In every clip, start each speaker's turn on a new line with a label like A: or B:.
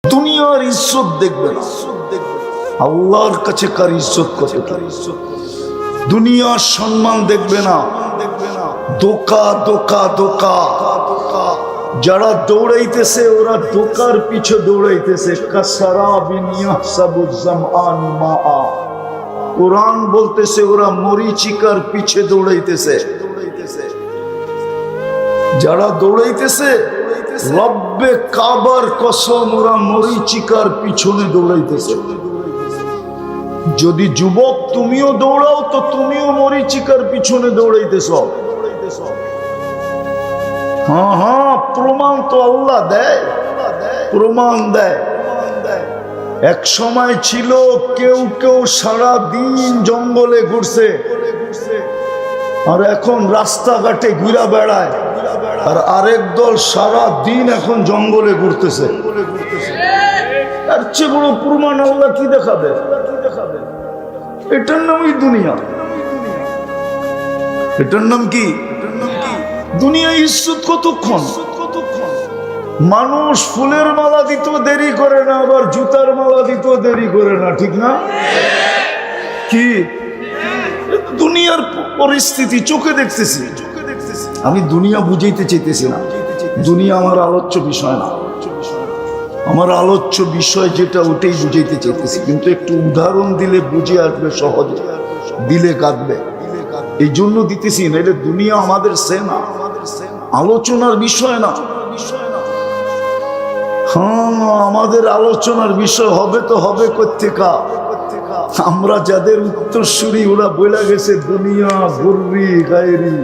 A: দুনিয়ার ইজ্জত দেখবে না, আল্লাহর কাছে কার ইজ্জত কত। দুনিয়ার সম্মান দেখবে না, দোকা দোকা দোকা। যারা দৌড়াইতেছে ওরা দোকার পিছে দৌড়াইতেছে। কাসারাবিন ইয়াহসাবুজ জামআন মাআ, কোরআন বলতেছে ওরা মরিচিকার পিছে দৌড়াইতেছে। যারা দৌড়াইতেছে রব্বে কাবার কসম ওরা মরিচিকার পিছনে দৌড়াইতেছে। যদি যুবক তুমিও দৌড়াও তো তুমিও মরিচিকার পিছনে দৌড়াইতেছ। হ্যাঁ হ্যাঁ, প্রমাণ তো আল্লাহ দেয়, প্রমাণ দেয়। এক সময় ছিল কেউ কেউ সারা দিন জঙ্গলে ঘুরছে, আর এখন রাস্তাঘাটে ঘুরা বেড়ায়। আর আরেক দল সারা দিন এখন জঙ্গলে ঘুরতেছে। তার চেয়ে বড় প্রমাণ আল্লাহ কি দেখাবে? এটার নামই দুনিয়া। এটার নাম কি? দুনিয়া। ইজ্জত কতক্ষণ? মানুষ ফুলের মালা দিতেও দেরি করে না, আবার জুতার মালা দিতেও দেরি করে না, ঠিক না? কি দুনিয়ার পরিস্থিতি চোখে দেখতেছি। আমি দুনিয়া বুঝাইতে চাইতেছি না, দুনিয়া আমার আলোচ্য বিষয় না। আমার আলোচ্য বিষয় যেটা ওটাই বুঝাইতে চাইতেছি, কিন্তু একটু উদাহরণ দিলে বুঝে আসবে সহজে, দিলে কাঁদবে, এই জন্য দিতেছি। নাইলে দুনিয়া আমাদের সে না, আলোচনার বিষয় না। হ্যাঁ, আমাদের আলোচনার বিষয় হবে তো হবে কোত্থেকা? আমরা যাদের উত্তরসূরি ওরা বলে গেছে দুনিয়া গুররি গায়রি,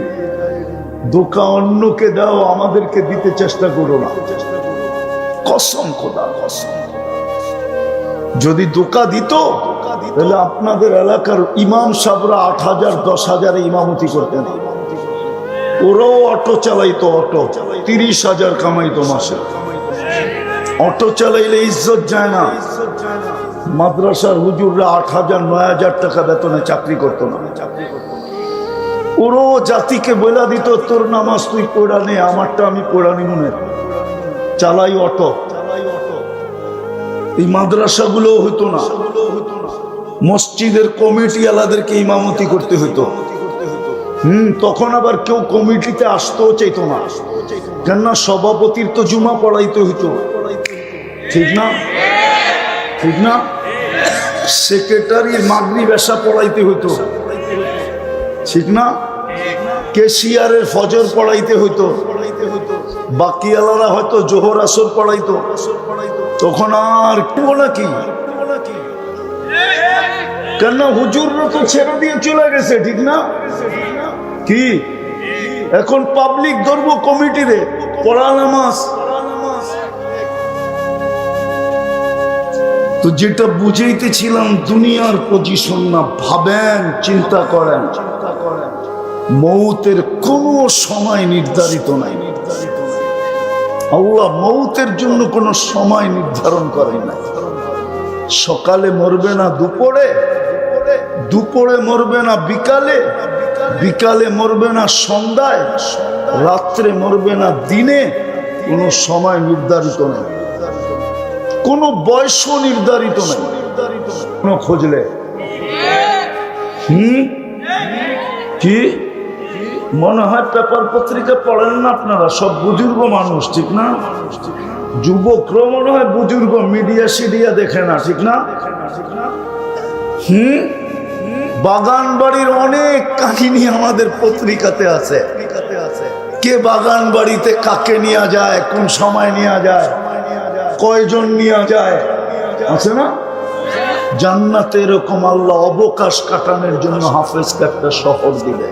A: ধোঁকা অন্যকে দাও, আমাদেরকে দিতে চেষ্টা করো না। কসম খোদা, কসম। যদি ধোঁকা দিত তাহলে আপনাদের এলাকার ইমাম সাহেবরা 8,000 10,000 ইমামতি করতেন। ওরাও অটো চালাইতো, অটো 30,000 কামাইতো মাসে। অটো চালাইলে ইজ্জত যায় না। মাদ্রাসার হুজুররা 8,000 9,000 টাকা বেতনে চাকরি করতো না। ওরও জাতিকে বলে দিত তোর নামাজ তুই পড়া নে, আমারটা আমি পড়া নিব না, চালাই অটো। এই মাদ্রাসাগুলো হতো না, মসজিদের কমিটি আলাদেরকে ইমামতি করতে হইতো। তখন আবার কেউ কমিটিতে আসতেও চাইতো না, কেননা সভাপতির তো জুমা পড়াইতে হইতো, ঠিক না? ঠিক না? সেক্রেটারির মাগরিব এশা পড়াইতে হইতো, ঠিক না? কেশিয়ারের ফজর পড়াইতে হইতো, বাকিওয়ালারা হয়তো জোহর আসর পড়াইতো। তখন আর কেউ নাকি, কেন হুজুররা তো ছেড়ে দিয়ে চলে গেছে, ঠিক না? কি এখন পাবলিক ধরবো কমিটিরে পড়া নামাজ? তো যেটা বুঝাইতেছিলাম দুনিয়ার পজিশন না। ভাবেন, চিন্তা করেন, মৌতের কোনো সময় নির্ধারিত নাই। আল্লাহ মৌতের জন্য কোনো সময় নির্ধারণ করেন না। সকালে মরবে না দুপুরে, দুপুরে মরবে না বিকালে, বিকালে মরবে না সন্ধ্যায়, রাত্রে মরবে না দিনে। কোনো সময় নির্ধারিত নেই, কোনো বয়সও নির্ধারিত নেই। কোন খুঁজলে কি মনে হয় পেপার পত্রিকা পড়েন না আপনারা? সব বুজুর্গ মানুষ, ঠিক না? যুবকরাও মনে হয় বুজুর্গ, মিডিয়া সিডিয়া দেখে না, ঠিক না? বাগান বাড়ির অনেক কাহিনী আমাদের পত্রিকাতে আছে। কে বাগান বাড়িতে কাকে নিয়ে যায়, কোন সময় নিয়ে যায়, কয়জন নিয়ে যায়, আছে না? জান্নাতে এরকম আল্লাহ অবকাশ কাটানোর জন্য হাফেজকে একটা শহর দিবে,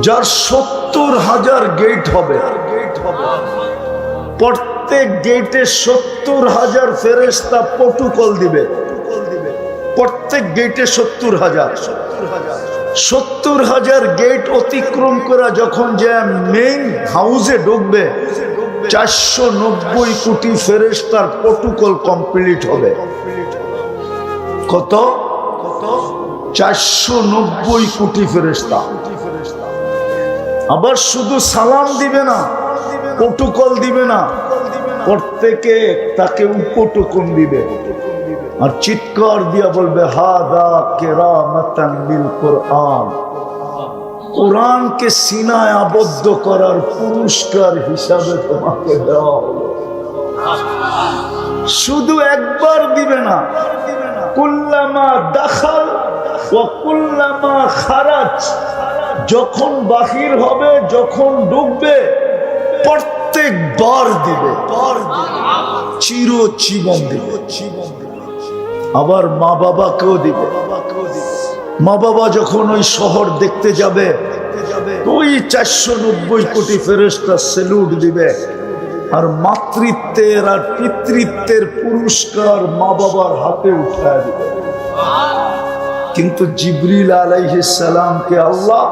A: যার 70,000 গেট হবে। প্রত্যেক গেটে 70,000 ফেরেশতা প্রটোকল দিবে। প্রত্যেক গেটে 70,000 গেট অতিক্রম করা যখন যে মেইন হাউসে ঢুকবে, 490 কোটি ফেরেশতার প্রটোকল কমপ্লিট হবে। কত? 490 কোটি ফেরেশতা। আবার শুধু সালাম দিবে না, প্রটোকল দিবে না, প্রত্যেকে তাকে উপটকন দিবে আর চিৎকার দিয়া বলবে হাদা কেরামাতান বিল কোরআন। কোরআনকে সিনায় আবদ্ধ করার পুরস্কার হিসাবে তোমাকে দেওয়া হলো। শুধু একবার দিবে না, কুল্লামা দাখাল ওয়া কুল্লামা খারাজ, যখন বাহির হবে, যখন ঢুকবে, প্রত্যেকবার দিবে, চিরজীবন দিবে। আবার মা বাবাকেও দিবে। মা বাবা যখন ওই শহর দেখতে যাবে, ওই 490 কোটি ফেরেশতা স্যালুট দিবে, আর মাতৃত্বের আর পিতৃত্বের পুরস্কার মা বাবার হাতে উঠায় দিবে। কিন্তু জিবরিল আলাইহিস সালামকে আল্লাহ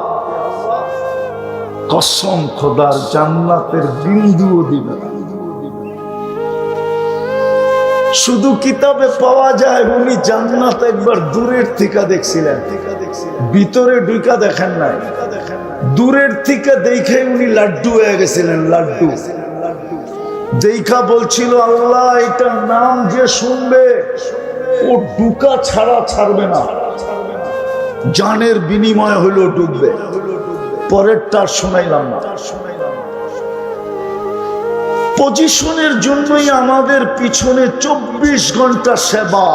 A: কসম খোদার জান্নাতের বিন্দুও দিবে না। শুধু কিতাবে পাওয়া যায় উনি জান্নাত একবার দূরের থেকে দেখছিলেন, ভিতরে ঢুকা দেখেন নাই। দূরের থেকে দেখে উনি লাড্ডু হয়ে গেছিলেন। লাড্ডু দেখা বলছিল, আল্লাহ এটার নাম যে শুনবে ও ঢুকা ছাড়া ছাড়বে না, জানের বিনিময় হলো ঢুকবে। পরেরটা শোনাইলাম না। পজিশনের জন্যই আমাদের পিছনে 24 ঘন্টা সেবা।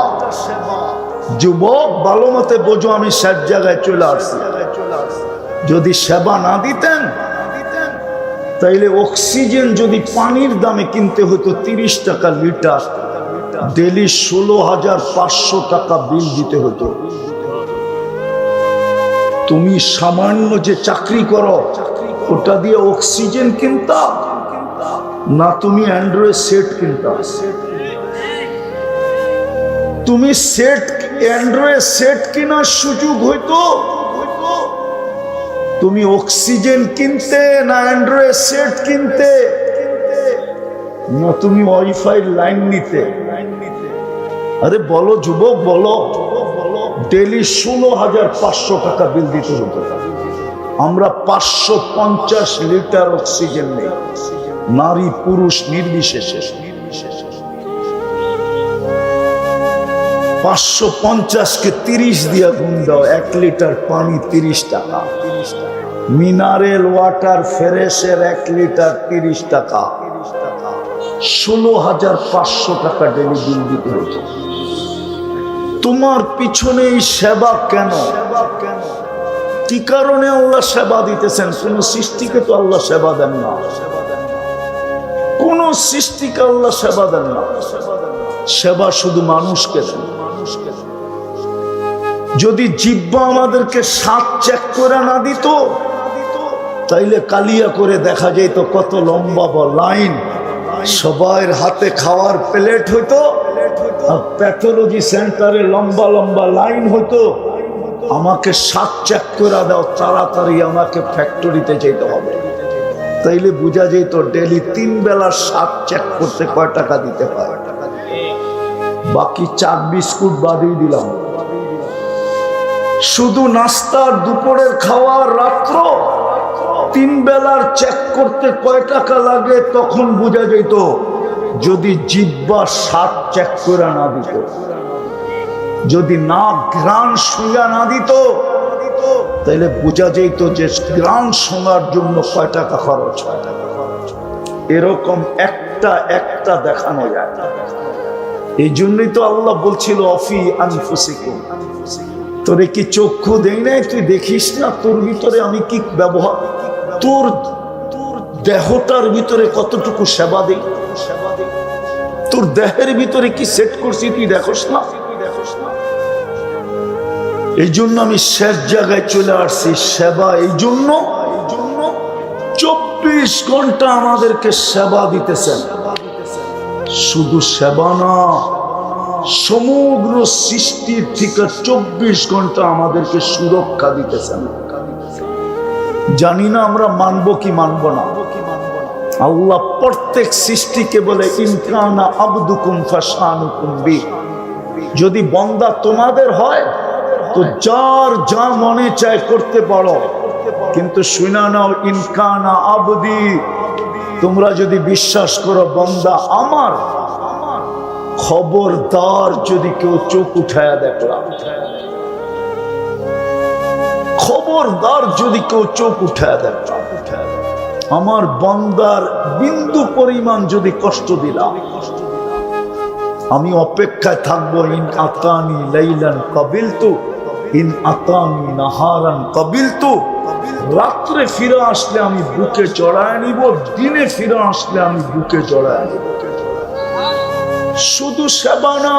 A: যুবক ভালো মতে বোঝো, আমি সব জায়গায় চলে আসছি। যদি সেবা না দিতেন তাইলে অক্সিজেন যদি পানির দামে কিনতে হতো 30 টাকা লিটার, ডেলি 16,500 টাকা বিল দিতে হতো। তুমি সামান্য যে চাকরি করো ওটা দিয়ে অক্সিজেন কিনতা না তুমি অ্যান্ড্রয়েড সেট কিনতা? তুমি অ্যান্ড্রয়েড সেট কেনার সুযোগ হইতো, তুমি অক্সিজেন কিনতে না অ্যান্ড্রয়েড সেট কিনতে, না তুমি ওয়াইফাই লাইন নিতে? আরে বলো যুবক, বলো। ডেলি 16,500 টাকা বিল দিতে হতো। আমরা 550 লিটার অক্সিজেন নেই, নারী পুরুষ নির্বিশেষে। 550-কে 30 দিয়া গুণ দাও, 1 লিটার পানি 30 টাকা। মিনারেল ওয়াটার ফ্রেশের 1 লিটার 30 টাকা। 16,500 টাকা ডেলি বিল দিতে হতো। তোমার পিছনে এই সেবা কেন? কি কারণে আল্লাহ সেবা দিতেছেন? কোন সৃষ্টিকে তো আল্লাহ সেবা দেন না, কোন সৃষ্টিকে আল্লাহ সেবা দেন না। সেবা শুধু মানুষকে দেন। যদি জিহ্বা আমাদেরকে স্বাদ চেক করে না দিত, তাইলে কালিয়া করে দেখা যেত কত লম্বা লাইন, সবার হাতে খাওয়ার প্লেট হইতো, আর প্যাথোলজি সেন্টারে লম্বা লম্বা লাইন হইতো। আমাকে স্বাদ চেক করে দাও, তাড়াতাড়ি আমাকে ফ্যাক্টরিতে যেতে হবে। তাইলে বোঝা যেত ডেলি 3 বেলা স্বাদ চেক করতে কয় টাকা দিতে হয়। বাকি চা বিস্কুট বাদই দিলাম। শুধু নাস্তার, দুপুরের খাওয়ার, রাত্র 3 বেলার চেক করতে কয় টাকা লাগে, তখন বোঝা যেত। যদি জিহ্বা স্বাদ চেক করে না দিত, যদি নাক ঘ্রাণ শুঁয়া না দিত, তাহলে বোঝা যেত যে ঘ্রাণ শোনার জন্য কয় টাকা খরচ হয়। এরকম একটা দেখানো যায়। এই জন্যই তো আল্লাহ বলছিল অফি আনফুসিকুম, তোরে কি চক্ষু দেই নাই? তুই দেখিস না তোর ভিতরে আমি কি ব্যবহার, তোর দেহটার ভিতরে কতটুকু সেবা দেই, তোর দেহের ভিতরে কি সেট করছি তুই দেখোস না? এই জন্য আমি শেষ জায়গায় চলে আসছি। সেবা এই জন্য 24 ঘন্টা আমাদেরকে সেবা দিতেছেন। শুধু সেবা না, সমগ্র সৃষ্টির থেকে 24 ঘন্টা আমাদেরকে সুরক্ষা দিতেছেন। জানি না আমরা মানবো কি মানবো না। আল্লাহ প্রত্যেক সৃষ্টিকে বলে ইনকানা আবদুকুম ফাশানুকুম বি, যদি বান্দা তোমাদের হয় তো যার যা মনে চায় করতে পারো, কিন্তু শুনা নাও ইনকানা আবদি তোমরা যদি বিশ্বাস করো বান্দা আমার, খবরদার যদি কেউ চোখ উঠায়া দেখলাম, খবরদার যদি কেউ চোখ উঠায়া দেখলাম, আমার বান্দার বিন্দু পরিমাণ যদি কষ্ট দিলাম, আমি অপেক্ষায় থাকবো। ইন আতানি লাইলান কাবিলতু, ইন আতানি নাহারান কাবিলতু। রাত্রে ফিরে আসলে আমি বুকে চড়ায় নিব, দিনে ফিরে আসলে আমি বুকে চড়ায় নিব। শুধু সেবা না,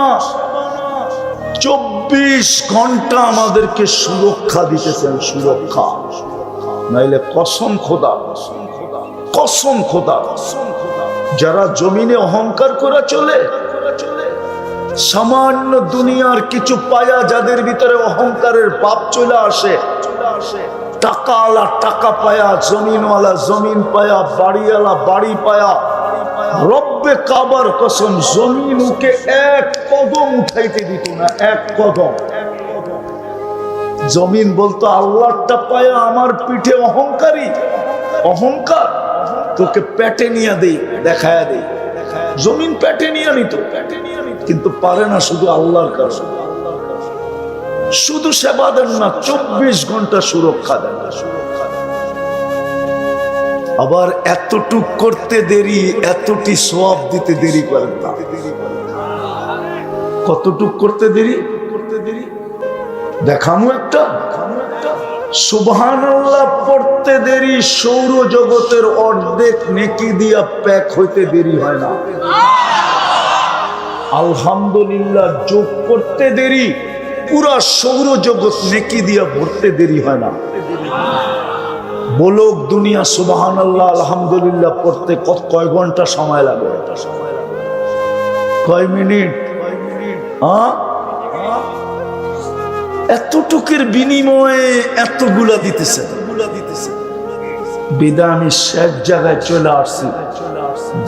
A: 24 ঘন্টা আমাদেরকে সুরক্ষা দিতেছেন, সুরক্ষা। নাইলে কসম খোদা, কসম খোদা, যারা জমিনে অহংকার করে চলে, সামান্য দুনিয়ার কিছু পায়া যাদের ভিতরে অহংকারের পাপ চলে আসে, টাকাওয়ালা টাকা পায়া, জমিনওয়ালা জমিন পায়া, বাড়িওয়ালা বাড়ি পায়া, রব্বে কাবার কসম জমিন ওকে এক কদম উঠাইতে দিত না, এক কদম। জমিন বলতো আল্লাহটা পায়া আমার পিঠে অহংকারী, অহংকার তোকে পেটে নিয়ে দেই, দেখায়া দেই। জমিন পেটে নিয়ে নিত, কিন্তু পারে না, শুধু আল্লাহর কাছে। শুধু সেবা দেন না, 24 ঘন্টা সুরক্ষা দেন। আবার এতটুক করতে দেরি, এতটি সওয়াব দিতে দেরি করেন না। কতটুক করতে দেরি? দেখামু একটা, সুবহানাল্লাহ পড়তে দেরি সৌরজগতের অর্ধেক নেকি দিয়া প্যাক হইতে দেরি হয় না। আলহামদুলিল্লাহ যোগ করতে দেরি পুরা সৌরজগৎ নেকি দিয়া ভরতে দেরি হয় না। বলুক দুনিয়া সুবহানাল্লাহ আলহামদুলিল্লাহ পড়তে কয় ঘন্টা সময় লাগে? কয় মিনিট? এতটুকুর বিনিময়ে এতগুলা দিতেছে। বিদায় আমি শেষ জায়গায় চলে আসছি।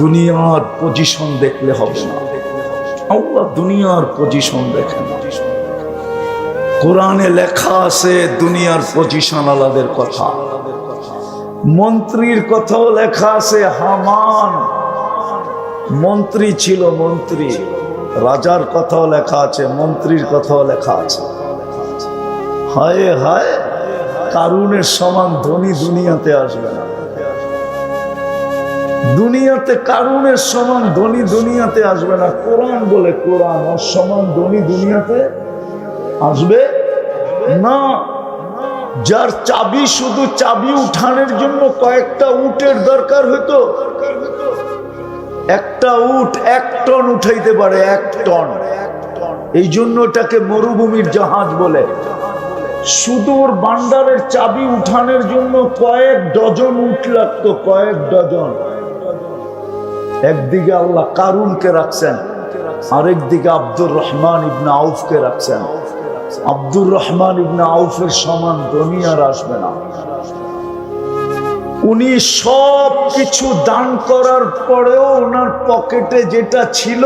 A: দুনিয়ার পজিশন দেখলে হবে না, আল্লাহ দুনিয়ার পজিশন দেখে না। কোরআনে লেখা আছে দুনিয়ার পজিশন আলাদের কথা, মন্ত্রীর কথাও লেখা আছে। হামান মন্ত্রী ছিল, মন্ত্রী। রাজার কথাও লেখা আছে, মন্ত্রীর কথাও লেখা আছে। হায় হায়, কারুনের সমান ধনী দুনিয়াতে আসবে না। দুনিয়াতে কারুনের সমান ধনী দুনিয়াতে আসবে না। কোরআন বলে, কোরআন ওর সমান ধনী দুনিয়াতে আসবে না। যার চাবি, শুধু চাবি উঠানোর জন্য কয়েকটা উটের দরকার হইতো, একটা উট 1 টন উঠাইতে পারে, 1 টন। এই জন্য এটাকে মরুভূমির জাহাজ বলে। শুধু ওর ভান্ডারের চাবি উঠানোর জন্য কয়েক ডজন উট লাগতো, কয়েক ডজন। একদিকে আল্লাহ কারুনকে রাখছেন, আরেকদিকে আব্দুর রহমান ইবনে আউফকে রাখছেন। আব্দুর রহমান ইবনে আউফের সমান ধনী আর আসবে না। উনি সব কিছু দান করার পরেও ওনার পকেটে যেটা ছিল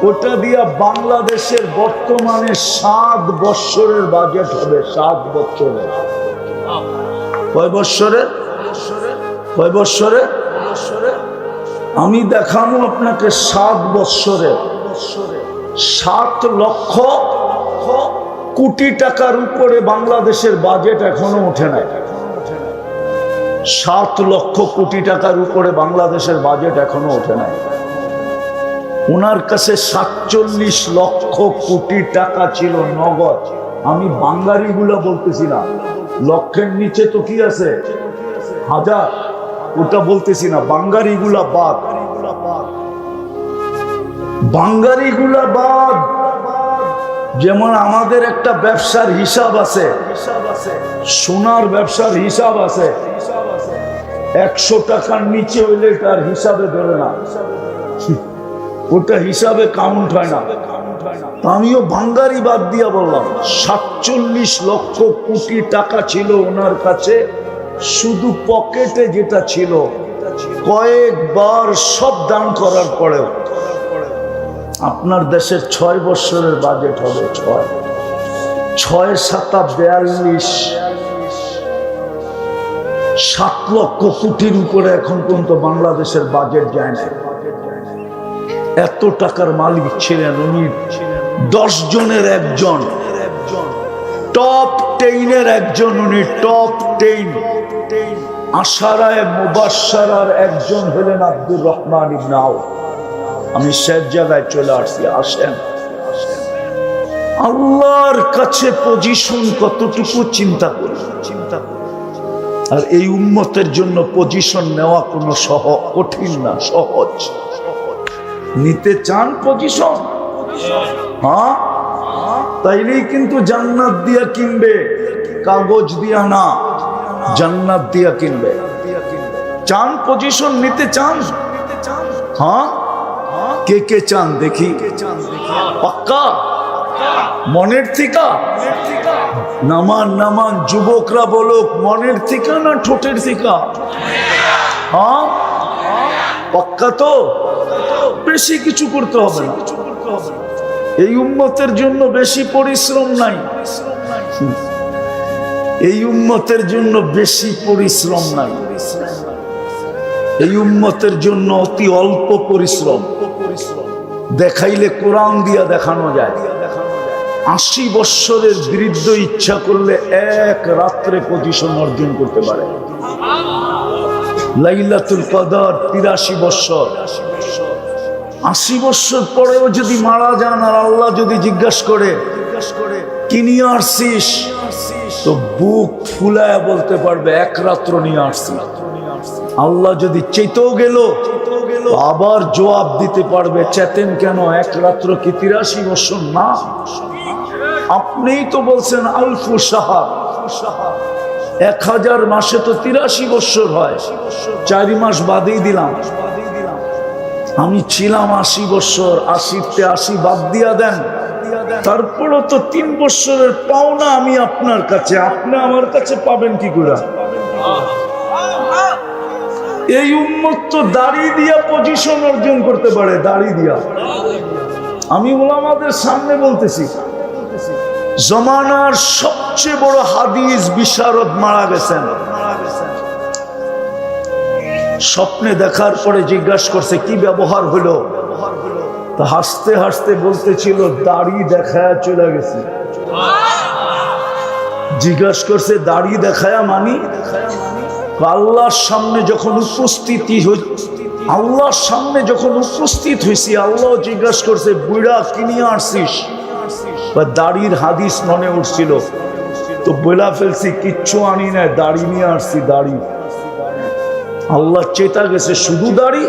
A: ওটা দিয়া বাংলাদেশের বর্তমানে 7 বছরের বাজেট হবে। 7 বছরের। কয় বছরের? কয় বছরের? আমি দেখাবো আপনাকে 7 বছরের 7 লক্ষ কোটি টাকার উপরে বাংলাদেশের বাজেট এখনো ওঠে নাই। 7 লক্ষ কোটি টাকার উপরে বাংলাদেশের বাজেট এখনো ওঠে নাই। ওনার কাছে 47 লক্ষ কোটি টাকা ছিল নগদ। আমি বাঙালিগুলো বলতেছি না, লক্ষের নিচে তো কি আছে, হাজার, ওটা বলতেছি না। বাঙালিগুলা বাদ, বাঙালিগুলা বাদ। যেমন আমাদের একটা ব্যবসার হিসাব আছে, সোনার ব্যবসার হিসাব আছে। 100 টাকার নিচে হইলে তার হিসাবে ধরে না, ওটা হিসাবে কাউন্ট হয় না। আমিও বাঙ্গারি বাদ দিয়া বললাম 47 লক্ষ কোটি টাকা ছিল ওনার কাছে। শুধু পকেটে যেটা ছিল, কয়েকবার সব দান করার পরেও আপনার দেশের 6 বছরের বাজেট হবে। 6 6 7 42 7 লক্ষ কোটির উপরে এখন পর্যন্ত বাংলাদেশের বাজেট যায় না। এত টাকার মালিক ছিলেন উনি। 10 জনের একজন, টপ 10-এর একজন উনি, টপ 10 আশারায়ে মুবাশশারার একজন হলেন আব্দুর রহমান ইবনে আউফ। আমি শেষ জায়গায় চলে আসছি, আসেন। আল্লাহর কাছে পজিশন কতটুকু চিন্তা করি। আর এই উম্মতের জন্য পজিশন নেওয়া কোনো কঠিন না, সহজ। নিতে চান পজিশন, হ্যাঁ, তাইলেই কিন্তু জান্নাত দিয়া কিনবে, কাগজ দিয়া না, জান্নাত দিয়া কিনবে। চান পজিশন নিতে চান? হ্যাঁ, কে কে চান দেখি? পাক্কা মনের থেকে? নামান নামান, যুবকরা বলো, মনের থেকে না ঠোঁটের থেকে? হ্যাঁ, পাক্কা তো? বেশি কিছু করতে হবে না। এই উম্মতের জন্য বেশি পরিশ্রম নাই, এই উম্মতের জন্য বেশি পরিশ্রম নাই, এই উম্মতের জন্য অতি অল্প পরিশ্রম। দেখাইলে কোরআন দিয়া দেখানো যায়। 80 বৎসরের বৃদ্ধ ইচ্ছা করলে এক রাত্রে পজিশন অর্জন করতে পারে। লাইলাতুল কদর 83 বৎসর। 80 বৎসর পরেও যদি মারা যান আর আল্লাহ যদি জিজ্ঞাসা করে কি নিয়ে আসছিস, তো বুক ফুলায় বলতে পারবে এক রাত্র নিয়ে আসছি। আল্লাহ যদি চেতেও গেল আবার জবাব দিতে পারবে, চেতেন কেন, এক রাত্র কি 83 বৎসর না? আপনিই তো বলছেন আলফু সাহার, 1000 মাসে তো 83 বৎসর হয়, 4 মাস বাদেই দিলাম। আমি ছিলাম 80 বৎসর, 80-তে 80 বাদ দিয়া দেন, তারপরও তো 3 বৎসরের পাওনা আমি আপনার কাছে, আপনি আমার কাছে পাবেন কি করে? এই উম্মত তো দাড়ি দিয়া পজিশন অর্জন করতে পারে, দাড়ি দিয়া। আমি উলামাদের সামনে বলতেছি, জমানার সবচেয়ে বড় হাদিস বিশারদ মারা গেছেন। স্বপ্নে দেখার পরে জিজ্ঞাসা করছে কি ব্যবহার হলো, তা হাসতে হাসতে বলতেছিল দাড়ি দেখায় চলে গেছে। জিজ্ঞাসা করছে দাড়ি দেখায়া মানি? আল্লাহর সামনে যখন উপস্থিতি আল্লাহর সামনে যখন উপস্থিত হয়েছি, আল্লাহ জিজ্ঞাসা করছে বুড়া কি নিয়ে আসছিস? দাড়ির হাদিস মনে উঠছিল, তো বলা ফেলছি কিচ্ছু আনি না, দাড়ি নিয়ে আসছি, দাড়ি। আল্লাহ চেতা গেছে শুধু দাড়ি?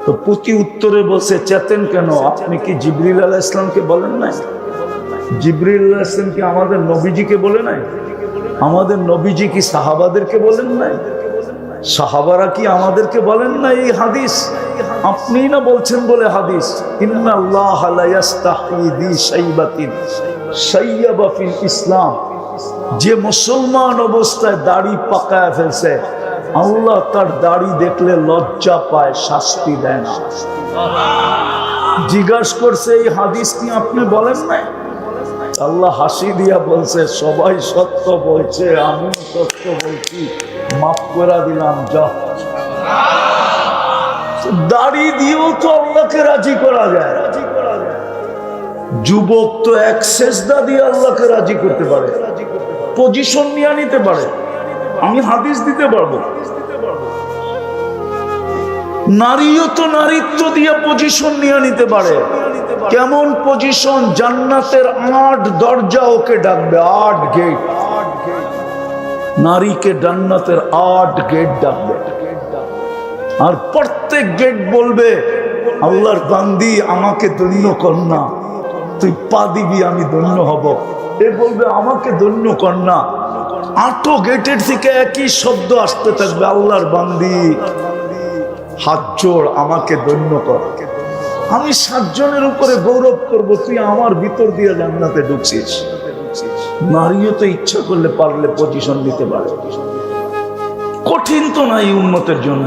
A: তো প্রতি উত্তরে বলছে চেতেন কেন, আপনি কি জিবরিল আলাইহিস সালামকে বলেন নাই? জিবরিল আলাইহিস সালাম কি আমাদের নবীজিকে বলে নাই? আমাদের নবীজি কি সাহাবাদেরকে বলেন নাই? সাহাবারা কি আমাদেরকে বলেন না এই হাদিস? আপনিই না বলছেন বলে হাদিস, ইন্নাল্লাহা লা ইস্তাহি বি শাইবাতিন শাইয়াবা ফিল ইসলাম। যে মুসলমান অবস্থায় দাড়ি পাকায় ফেলছে, আল্লাহ তার দাড়ি দেখলে লজ্জা পায়, শাস্তি দেয় না। জিজ্ঞাসা করছে এই হাদিস কি আপনি বলেন নাই? আল্লাহ হাসি দিয়া বলছে সবাই সত্য বলছে, আমি সত্য বলছি, মাফ করে দিলাম, যা। দাড়ি দিয়েও তো আল্লাহকে রাজি করা যায়। যুবক তো এক সেজদা দিয়ে আল্লাহকে রাজি করতে পারে, পজিশন নিয়ে নিতে পারে। আমি হাদিস দিতে পারবো। নারীও তো নারীত্ব দিয়ে পজিশন নিয়ে নিতে পারে। কেমন পজিশন? জান্নাতের 8 দরজা ওকে ডাকবে, 8 গেট। নারীকে জান্নাতের 8 গেট ডাকবে, আর প্রত্যেক গেট বলবে আল্লাহর বান্দি আমাকে ধন্য কর না, তুই পা দিবি আমি ধন্য হব। এ বলবে আমাকে ধন্য কর না। 8 গেটের থেকে একই শব্দ আসতে থাকবে, আল্লাহর বান্দি হাত জোড় আমাকে ধন্য কর। আমি 7 জনের উপরে গৌরব করব, তুই আমার ভিতর দিয়ে জান্নাতে ঢুকছিস। নারীও তো ইচ্ছা করলে পারলে পজিশন নিতে পারে। কঠিন তো নাই উম্মতের জন্য।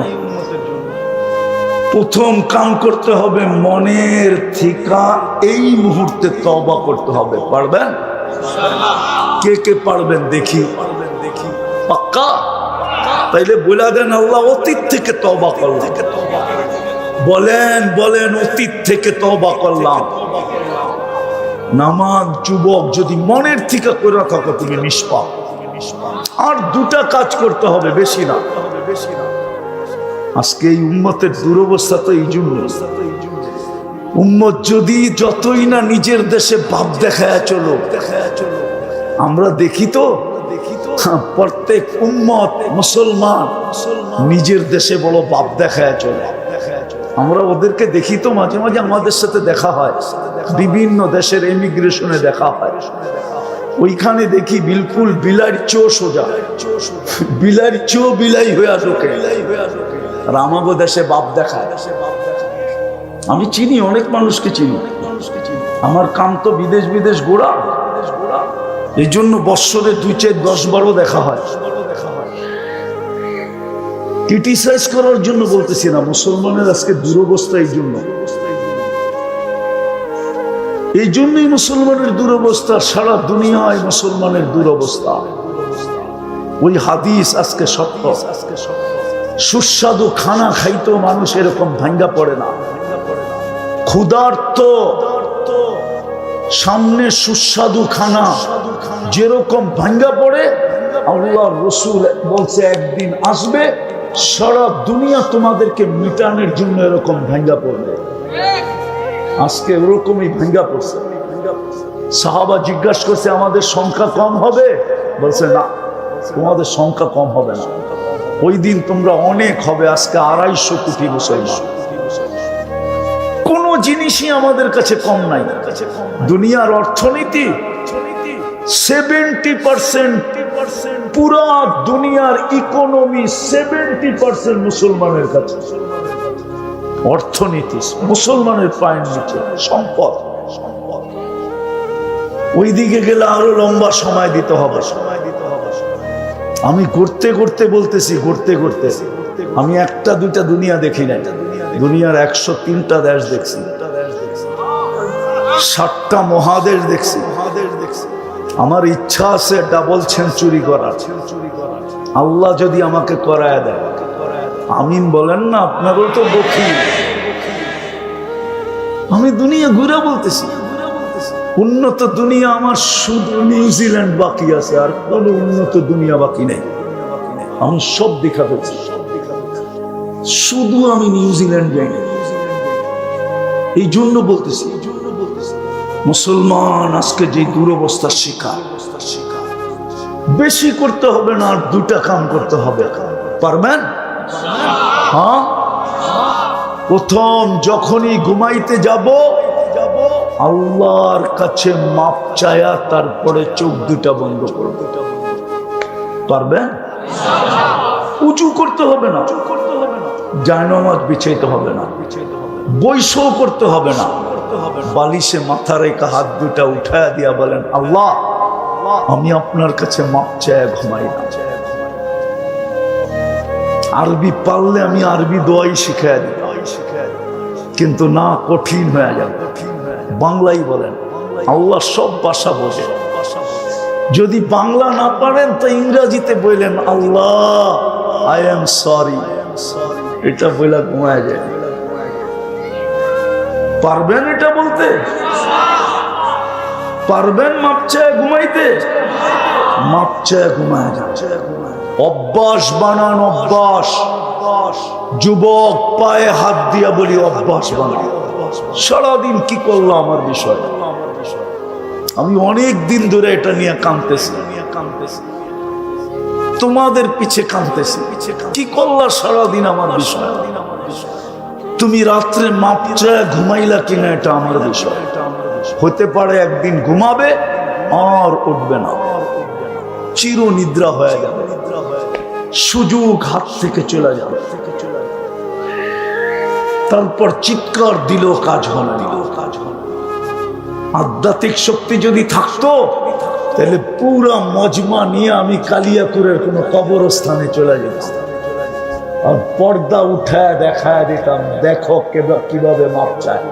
A: প্রথম কাম করতে হবে মনের থিকা এই মুহূর্তে তওবা করতে হবে। পারবেন? কে কে পারবেন দেখি? পাক্কা? তাইলে বলে দেন আল্লাহ অতীত থেকে তওবা করলাম, বলেন বলেন অতীত থেকে তওবা করলাম। নামাজ যুবক যদি মনের থেকে করে থাকো তুমি নিষ্পাপ। আর দুটা কাজ করতে হবে, বেশি না। আজকে এই উম্মতের দুরবস্থা তো এই জন্য, উম্মত যদি যতই না নিজের দেশে ভাব দেখায় চলো, আমরা দেখি তো প্রত্যেক উম্মত মুসলমান নিজের দেশে বড় ভাব দেখায় চলে। আমরা ওদেরকে দেখি তো মাঝে মাঝে আমাদের সাথে দেখা হয়, বিভিন্ন দেশের ইমিগ্রেশনে দেখা হয়, ওইখানে দেখি বিলকুল বিলার চো সোজা, বিলার চো বিলাই হয়ে ঢোকে, আর আমাগো দেশে বাপ দেখায়। আমি চিনি, অনেক মানুষকে চিনি, আমার কাম তো বিদেশ বিদেশ ঘোরা, এই জন্য বৎসরে 2-4-10-12 দেখা হয়। ক্রিটিসাইজ করার জন্য বলতেছি না, মুসলমানের আজকে দুরবস্থা এই জন্য, এই জন্যই মুসলমানের দুরবস্থা, সারা দুনিয়ায় মুসলমানের দুরবস্থা। ওই হাদিস আজকে সত্য, সুস্বাদু খানা খাইতেও মানুষ এরকম ভাঙ্গা পড়ে না। ক্ষুধার্ত সামনে সুস্বাদু খানা যেরকম ভাঙ্গা পড়ে, আল্লাহর রাসূল বলছে একদিন আসবে সারা দুনিয়া তোমাদেরকে মিটানোর জন্য এরকম ভাঙ্গা পড়বে। আজকে ওরকমই ভাঙ্গা পড়ছে। সাহাবা জিজ্ঞাসা করছে আমাদের সংখ্যা কম হবে? বলছে না, তোমাদের সংখ্যা কম হবে না, ওই দিন তোমরা অনেক হবে। আজকে 250 কোটি মুসলমান, কোনো জিনিসই আমাদের কাছে কম নাই। দুনিয়ার অর্থনীতি 70%, পুরা দুনিয়ার ইকোনমি 70% মুসলমানের কাছে। অর্থনীতি মুসলমানের পায়ের নিচে, সম্পদ। ওই দিকে গেলে আরো লম্বা সময় দিতে হবে। আমি ঘুরতে ঘুরতে বলতেছি, ঘুরতে ঘুরতে আমি 1-2টা দুনিয়া দেখি নাই, দুনিয়ার 103টা দেশ দেখছি, 7টা মহাদেশ দেখছি। আমার ইচ্ছা আছে ডাবল সেঞ্চুরি করার। আল্লাহ যদি আমাকে করায় দেয়, আমিন বলেন না, আপনারও তো বকি। আমি দুনিয়া ঘুরে বলতেছি, উন্নত দুনিয়া আমার শুধু নিউজিল্যান্ড বাকি আছে, আর কোনো উন্নত দুনিয়া বাকি নেই। আমি সব দেখা ফেলছি, শুধু আমি নিউজিল্যান্ড যাই না। এই জন্য বলতেছি মুসলমান আজকে যে দুরবস্থার শিকার, বেশি করতে হবে না, আর 2টা কাম করতে হবে। পারবেন? হ্যাঁ, প্রথম যখনই ঘুমাইতে যাব আল্লাহর কাছে মাপ চায়া তারপরে চোখ 2টা বন্ধ করব। পারবেন? উঁচু করতে হবে না, জায়নামাজ বিছাইতে হবে না, বৈশও করতে হবে না, বালিশে মাথা রেখে হাত 2টা উঠায়া দিয়া বলেন আল্লাহ আমি আপনার কাছে মাপ চায়া ঘুমাই না। আরবি পারলে আমি আরবি দোয়াই শিখাই দিই, কিন্তু না, কঠিন হয়ে যাবে। বাংলাই বলেন, আল্লাহ সব ভাষা বোঝে। যদি বাংলা না পারেন তো ইংরেজিতে বললেন আল্লাহ আই এম সরি, এটা বলে ঘুমায় যায়। পারবেন এটা বলতে? পারবেন মাপ চায় ঘুমাইতে? মাপ চায় ঘুমায় যাচ্ছে। অভ্যাস বানান, অভ্যাস। যুবক পায়ে হাত দিয়া বলি অভ্যাস বানান। সারাদিন কি করলো আমার বিষয়, আমি অনেক দিন ধরে এটা নিয়ে কাঁদতেছি, তোমাদের পিছে কাঁদতেছি। কি করলা সারাদিন আমার বিষয়, তুমি রাত্রে মাপ চায় ঘুমাইলা কিনা এটা আমার বিষয়। হতে পারে একদিন ঘুমাবে আর উঠবে না, চির নিদ্রা হয়ে যাবে, সুযোগ হাত থেকে চলে যাবে, তারপর চিৎকার দিল কাজ হল না। আধ্যাত্মিক শক্তি যদি থাকতো তাহলে পুরা মজমা নিয়ে আমি কালিয়াকুরের কোনো কবরস্থানে চলে যেতাম, আর পর্দা উঠায় দেখায় দিতাম, দেখো কিভাবে মাপ চায়।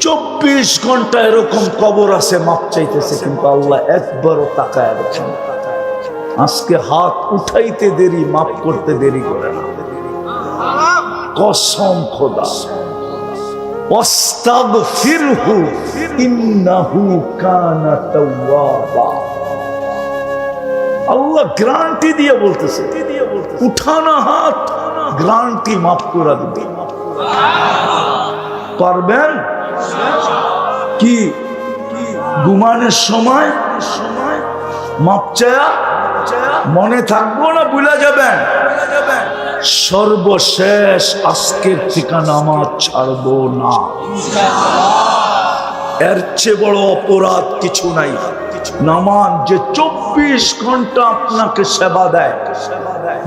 A: 24 ঘন্টা এরকম কবর আছে মাপ চাইতেছে, কিন্তু আল্লাহ একবারও তাকায় দেখেন। আজকে হাত উঠাইতে দেরি, মাফ করতে দেরি করে না। কসম খোদা, ওয়াস্তাগফিরহু ইন্নাহু কানা তাওয়াবা। আল্লাহ গ্যারান্টি দিয়ে বলতেছে, উঠানা হাত, গ্যারান্টি মাফ করে দিবে। পারবেন কি? ঘুমানোর সময় মাপ চায়া মনে থাকবো না, ভুলে যাবেন? সর্বশেষ আজকের থেকে নামাজ ছাড়বো না। এর চেয়ে বড় অপরাধ কিছু নাই। নামাজ যে 24 ঘন্টা আপনাকে সেবা দেয়,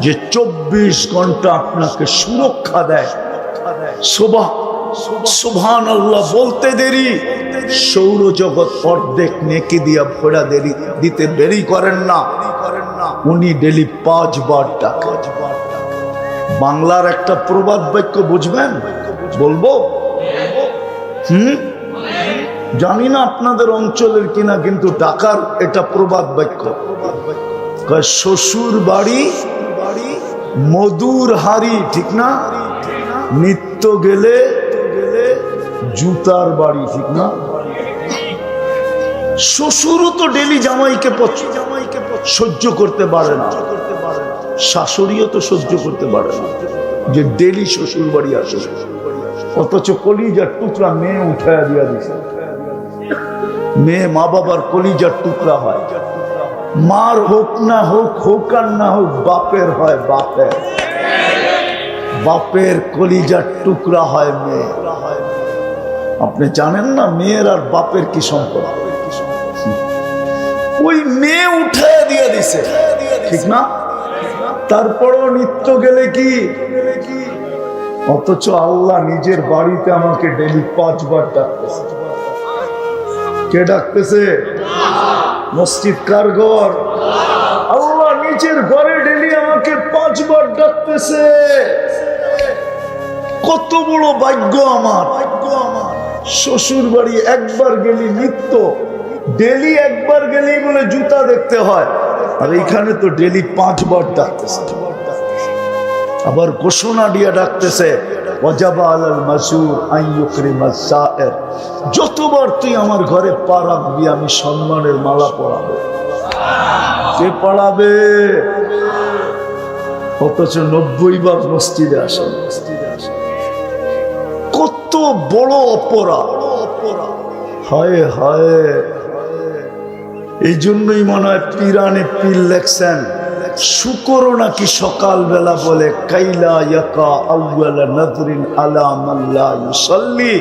A: যে 24 ঘন্টা আপনাকে সুরক্ষা দেয়, সুবহানাল্লাহ বলতে দেরি, সৌরজগৎ অর্ধেক নেকি দিয়া ভরা দেরি দিতে দেরি করেন না। উনি ডেলি 5 বার ডাকেন। বাংলার একটা প্রবাদ বাক্য বুঝবেন? বলবো? জানি না আপনাদের অঞ্চলের কিনা, কিন্তু ঢাকার এটা প্রবাদ বাক্য। শ্বশুর বাড়ি মধুর হাড়ি, ঠিক না? নিত্য গেলে জুতার বাড়ি, ঠিক না? শ্বশুরও তো ডেলি জামাইকে সহ্য করতে পারে না, শাশুড়িও তো সহ্য করতে পারে না যে ডেলি শ্বশুর বাড়ি আসে। অথচ কলিজার টুকরা মেয়ে উঠাইয়া দিয়া দিছে। মেয়ে মা বাবার কলিজার টুকরা হয়। মার হোক না হোক, হোক আর না হোক, বাপের হয়। বাপের কলিজার টুকরা হয় মেয়ে। আপনি জানেন না মেয়ের আর বাপের কি সম্পর্ক? ওই মেয়ে উঠাইয়া দিয়া দিছে, ঠিক না? তারপরও নিত্য গেলে কি? অথচ আল্লাহ নিজের বাড়িতে আমাকে ডেলি 5 বার ডাকতেছে। কে ডাকতেছে? মসজিদ কার ঘর? আল্লাহ নিজের ঘরে ডেলি আমাকে 5 বার ডাকতেছে। কত বড় ভাগ্য আমার! শ্বশুর বাড়ি একবার গেলি নিত্য, ডেলি একবার গেলেই বলে জুতা দেখতে হয়, আর এইখানে তো ডেলি 5 বার ডাকতেছে। আবার ঘোষণা দিয়া ডাকতেছে, ওয়াজাবা আলাল মাসুর আন ইউকরিমাস সায়ের। যতবার তুই আমার ঘরে পা রাখবি আমি সম্মানের মালা পরাবো। কে পড়াবে? অথচ 90 বার মসজিদে আসেন। কত বড় অপরাধ! হায় হায়! এই জন্যই মনে হয় পিরানে পীর লেখছেন, শুকরও নাকি সকালবেলা বলে কাইলা ইয়াকা আউয়ালা নাযরিন আলা মান লা ইউসাল্লি।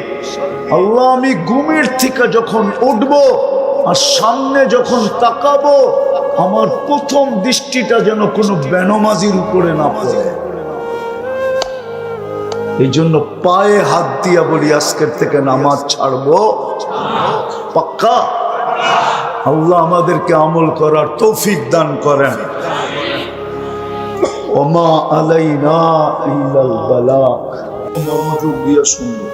A: আল্লাহ, আমি ঘুমের থেকে যখন উঠবো আর সামনে যখন তাকাবো, আমার প্রথম দৃষ্টিটা যেন কোনো বেনমাজির উপরে না পড়ে। এই জন্য পায়ে হাত দিয়া বলি, আজকের থেকে নামাজ ছাড়বো পাক্কা। আল্লাহ আমাদেরকে আমল করার তৌফিক দান করেন। ওমা আলাইনা ইল্লাল বালাগ। মনোযোগ দিয়া শুনবো।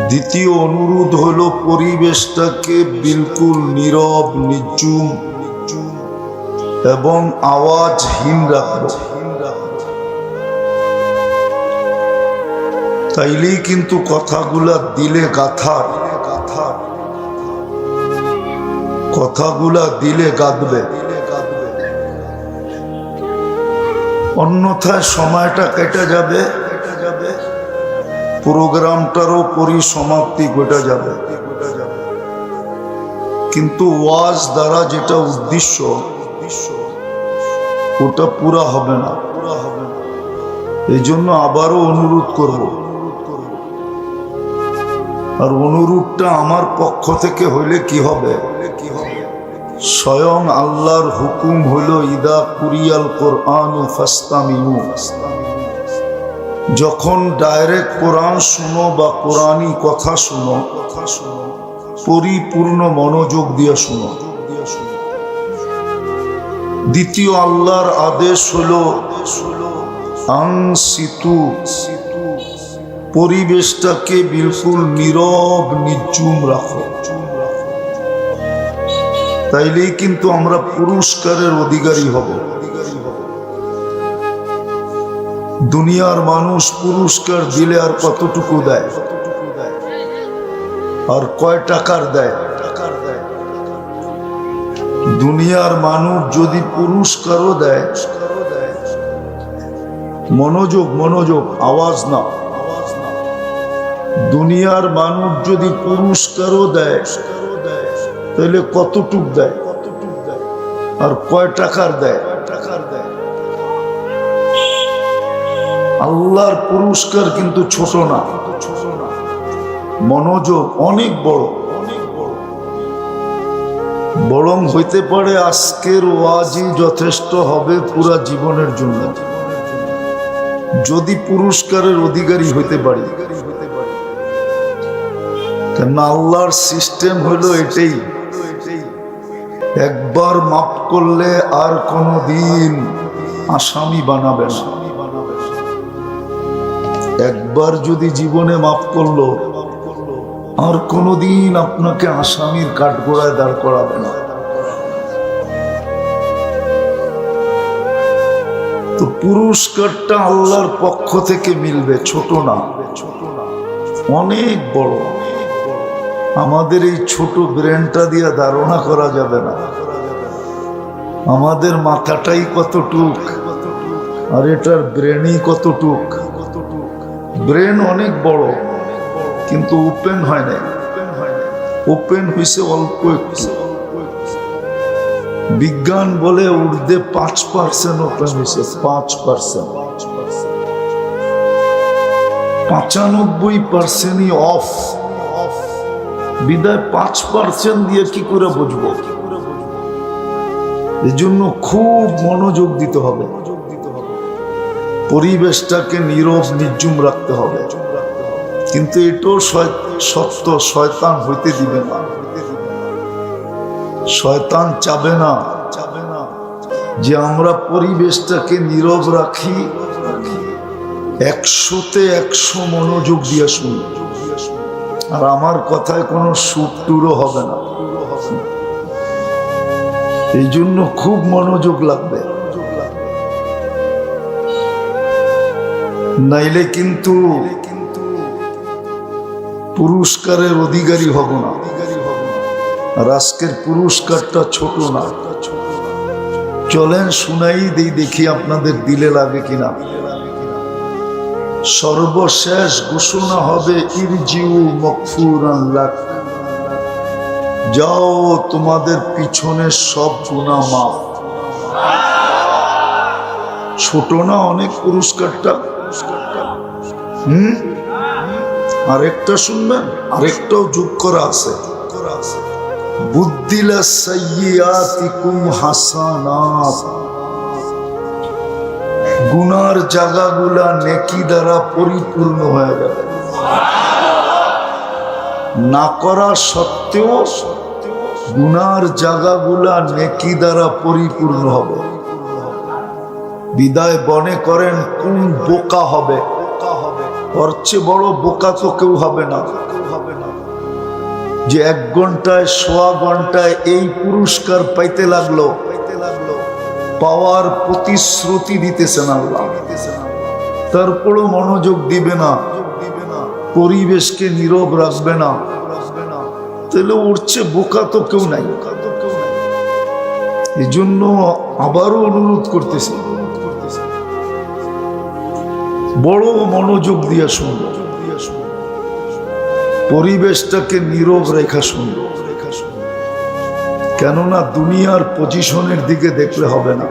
A: দ্বিতীয় অনুরোধ হলো পরিবেশটাকে বিলকুল নীরব, নিঝুম এবং আওয়াজহীন রাখবো। তাইলেই কিন্তু কথাগুলা দিলে গাথার, কথাগুলা দিলে গাঁথবে। অন্যথায় সময়টা কেটে যাবে, প্রোগ্রামটারও পরিসমাপ্তি ঘটে যাবে। কিন্তু ওয়াজ দ্বারা যেটা উদ্দেশ্য, ওটা পুরা হবে না। এই জন্য আবারও অনুরোধ করব, আর অনুরোধটা আমার পক্ষ থেকে হইলে কি হবে? স্বয়ং আল্লাহর হুকুম হইল ইদা কুরিয়াল কোরআন ফাস্তামিউ। যখন ডাইরেক্ট কোরআন শুনো বা কোরআনী কথা শুনো, পরিপূর্ণ মনোযোগ দিয়ে শুনো। দ্বিতীয় আল্লাহর আদেশ হলো আনসিতু, পরিবেশটাকে বিলকুল নীরব নিঝুম রাখো। তাইলেই কিন্তু আমরা পুরস্কারের অধিকারী হব। দুনিয়ার মানুষ পুরস্কার দিলে আর কতটুকু দেয়, আর কয় টাকার দেয়? দুনিয়ার মানুষ যদি পুরস্কারও দেয়, মনোযোগ মনোযোগ, আওয়াজ না, দুনিয়ার মানুষ যদি পুরস্কারও দেয় তাহলে কতটুক দেয় আর কয় টাকার দেয়? আল্লাহর পুরস্কার কিন্তু ছোট না, মনোযোগ, অনেক বড়। বরং হইতে পারে আজকের ওয়াজই যথেষ্ট হবে পুরা জীবনের জন্য, যদি পুরস্কারের অধিকারী হইতে পারি। কেন আল্লাহর সিস্টেম হলো এটাই, একবার মাফ করলে আর কোনোদিন আসামি বানাবে না। একবার যদি জীবনে মাফ করলো আর কোনোদিন আপনাকে আসামির কাঠগড়ায় দাঁড় করাবে না। তো পুরস্কারটা আল্লাহর পক্ষ থেকে মিলবে, ছোট না, অনেক বড়। আমাদের এই ছোট ব্রেনটা দিয়ে ধারণা করা যাবে না, আমাদের মাথাটাই কতটুক আর এটার ব্রেনই কতটুক। ব্রেন অনেক বড় কিন্তু ওপেন হয় না, ওপেন হয়েছে অল্প একটু। বিজ্ঞান বলে ঊর্ধ্বে 5% ওপেন হয়েছে, 5%। 95%ই অফ। বিদায় 5% দিয়ে কি করে বুঝবো? এই জন্য খুব মনোযোগ দিতে হবে, পরিবেশটাকে নীরব নির্জুম রাখতে হবে। কিন্তু এটাও সত্য, শয়তান হইতে দিবে না। শয়তান চাবে না যে আমরা পরিবেশটাকে নীরব রাখি, 100-তে 100 মনোযোগ দিয়ে শুনি, আর আমার কথায় কোনো সুর টুরও হবে না। এই জন্য খুব মনোযোগ লাগবে, নাইলে কিন্তু পুরস্কারের অধিকারী হব না। আর আজকের পুরস্কারটা ছোট না। চলেন শুনাই দিই, দেখি আপনাদের দিলে লাগে কিনা। সর্বশেষ ঘোষণা হবে, ইরজিউ মাগফুরান লাক, যাও তোমাদের পিছনের সব গুনাহ মাফ। ছোট না অনেক পুরস্কারটা? আরেকটা শুনবেন, আরেকটাও যোগ করা আছে, বুদ্দিলা সাইয়্যাতিকুম হাসানাত, গুনার জায়গাগুলা নেকি দ্বারা পরিপূর্ণ হয়ে যাবে। না করা সত্ত্বেও গুনার জায়গাগুলা নেকি দ্বারা পরিপূর্ণ হবে। বিদায় মনে করেন কোন বোকা হবে? ওর চেয়ে বড় বোকা তো কেউ হবে না, যে 1 ঘন্টায় 1.25 ঘন্টায় এই পুরস্কার পাইতে লাগলো, পাওয়ার প্রতিশ্রুতি দিতেছেন আল্লাহ, তারপরও মনোযোগ দিবে না, পরিবেশকে নীরব রাখবে না, তাহলে ওর চেয়ে বোকা তো কেউ নাই। এই জন্য আবারও অনুরোধ করতেছি, বড় মনোযোগ দিয়ে শুনব, পরিবেশটাকে নীরব রেখা শুনব। কেননা দুনিয়ার পজিশনের দিকে দেখলে হবে না।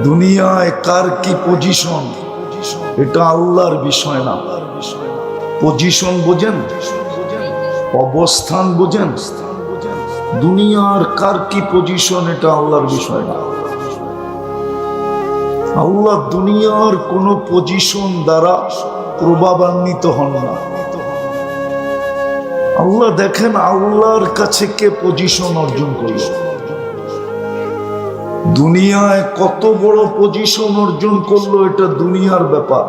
A: দুনিয়ায় কার কি পজিশন এটা আল্লাহর বিষয় না। পজিশন বোঝেন, অবস্থান বোঝেন, দুনিয়ার কার কি পজিশন এটা আল্লাহর বিষয় না। আল্লাহ দুনিয়ার কোন পজিশন দ্বারা প্রভাবান্বিত হন না। আল্লাহ দেখেন আল্লাহর কাছে কে পজিশন অর্জন করল। দুনিয়ায় কত বড় পজিশন অর্জন করলো এটা দুনিয়ার ব্যাপার।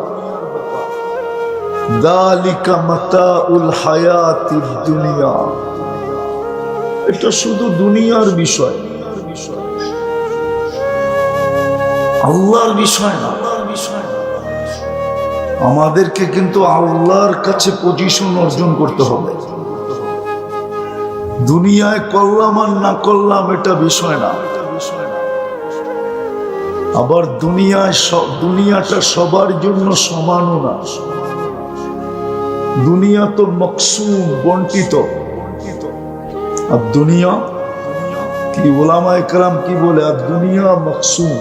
A: যালিকা মাতাউল হায়াতিদ দুনিয়া, এটা শুধু দুনিয়ার বিষয়, আল্লাহর বিষয় না। আমাদেরকে কিন্তু আল্লাহর কাছে পজিশন অর্জন করতে হবে। দুনিয়ায় করলাম আর না করলাম এটা বিষয় না। আবার দুনিয়াটা সবার জন্য সমানও না। দুনিয়া তো মকসুম, বন্টিত। আর দুনিয়া কি ওলামায়ে কেরাম কি বলে, আর দুনিয়া মকসুম।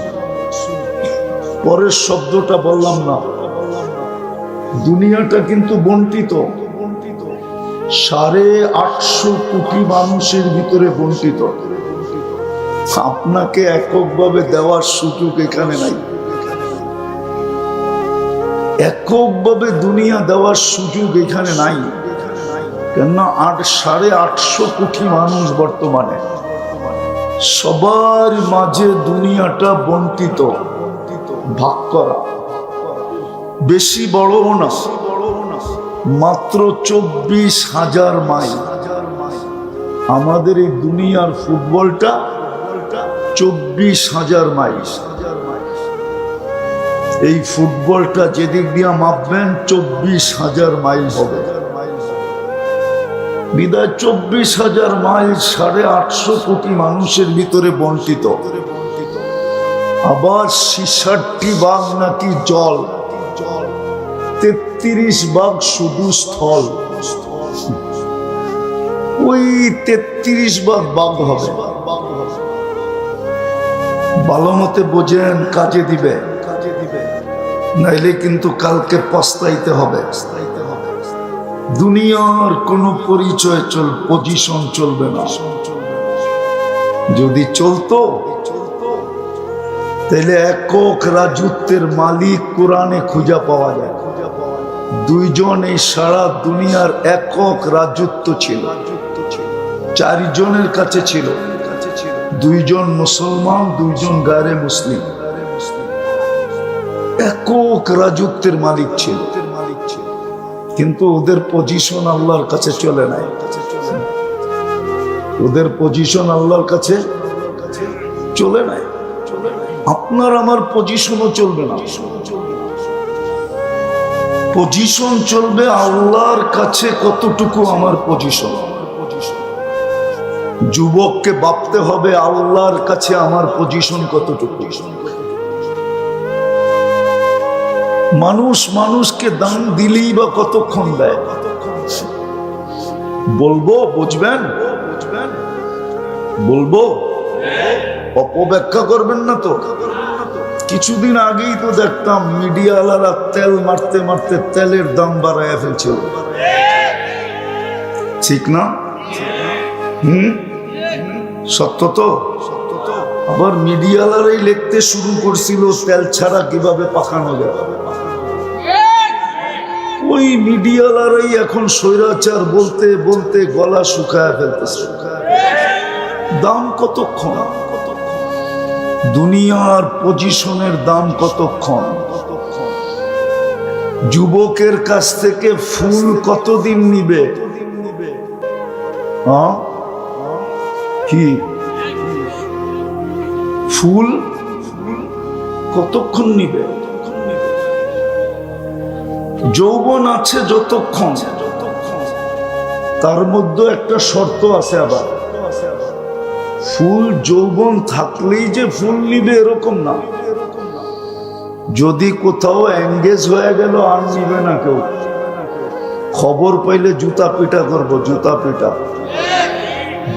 A: পরের শব্দটা বললাম না, দুনিয়াটা কিন্তু বন্টিত। 850 কোটি মানুষের ভিতরে বন্টিত। আপনাকে এককভাবে দেওয়ার সুযোগ এখানে নাই। এককভাবে দুনিয়া দেওয়ার সুযোগ এখানে নাই। কেননা 850 কোটি মানুষ বর্তমানে, সবার মাঝে দুনিয়াটা বন্টিত, ভাগ করা। বেশি বড়ও না, মাত্র 24,000 মাইল। আমাদের এই দুনিয়ার ফুটবলটা 24,000 মাইল। এই ফুটবলটা যেদিক দিয়া মাপবেন 24,000 মাইল হবে। বিদায় 24,000 মাইল 850 কোটি মানুষের ভিতরে বন্টিত। আবার 66 ভাগ নাকি জল, 33 ভাগ শুধু স্থল। ওই 33 ভাগ হবে। ভালো মতে বোঝেন, কাজে দিবে, নাইলে কিন্তু কালকে পস্তাইতে হবে। দুনিয়ার কোনো পরিচয় পজিশন চলবে না। যদি চলতো তাহলে একক রাজত্বের মালিক কোরআনে খুঁজে পাওয়া যায়। দুইজন এই সারা দুনিয়ার একক রাজত্ব ছিল। 4 জনের কাছে ছিল, 2 জন মুসলমান, 2 জন গায়রে মুসলিম। একক রাজত্বের মালিক ছিল, কিন্তু ওদের পজিশন আল্লাহর কাছে চলে নাই। ওদের পজিশন আল্লাহর কাছে চলে নাই। আপনার আমার পজিশনও চলবে না। পজিশন চলবে আল্লাহর কাছে কতটুকু আমার পজিশন। যুবককে ভাবতে হবে আল্লাহর কাছে আমার পজিশন কতটুকু। মানুষ মানুষকে দান দিলেই বা কতক্ষণ দেয়? বলবো, বুঝবেন? বলবো, অপব্যাখ্যা করবেন না তো। কিছুদিন আগেই তো দেখতাম মিডিয়াওয়ালারা তেল মারতে মারতে তেলের দাম বাড়াইয়া ফেলছিল, ঠিক না? সত্য তো। আবার মিডিয়াওয়ালারাই লিখতে শুরু করছিল তেল ছাড়া কিভাবে পাকানো যায়। ওই মিডিয়াওয়ালারাই এখন স্বৈরাচার বলতে বলতে গলা শুকায় ফেলতেছে। দাম কতক্ষণ? দুনিয়ার পজিশনের দাম কতক্ষণ? যুবকের কাছ থেকে ফুল কতদিন নিবে? কি ফুল কতক্ষণ নিবে? যৌবন আছে যতক্ষণ, তার মধ্যে একটা শর্ত আছে। আবার ফুল যৌবন থাকলেই যে ফুল নিবে এরকম না। যদি কোথাও এঙ্গেজ হয়ে গেল আর নিবে না কেউ। খবর পাইলে জুতা পিটা করব, জুতা পিটা।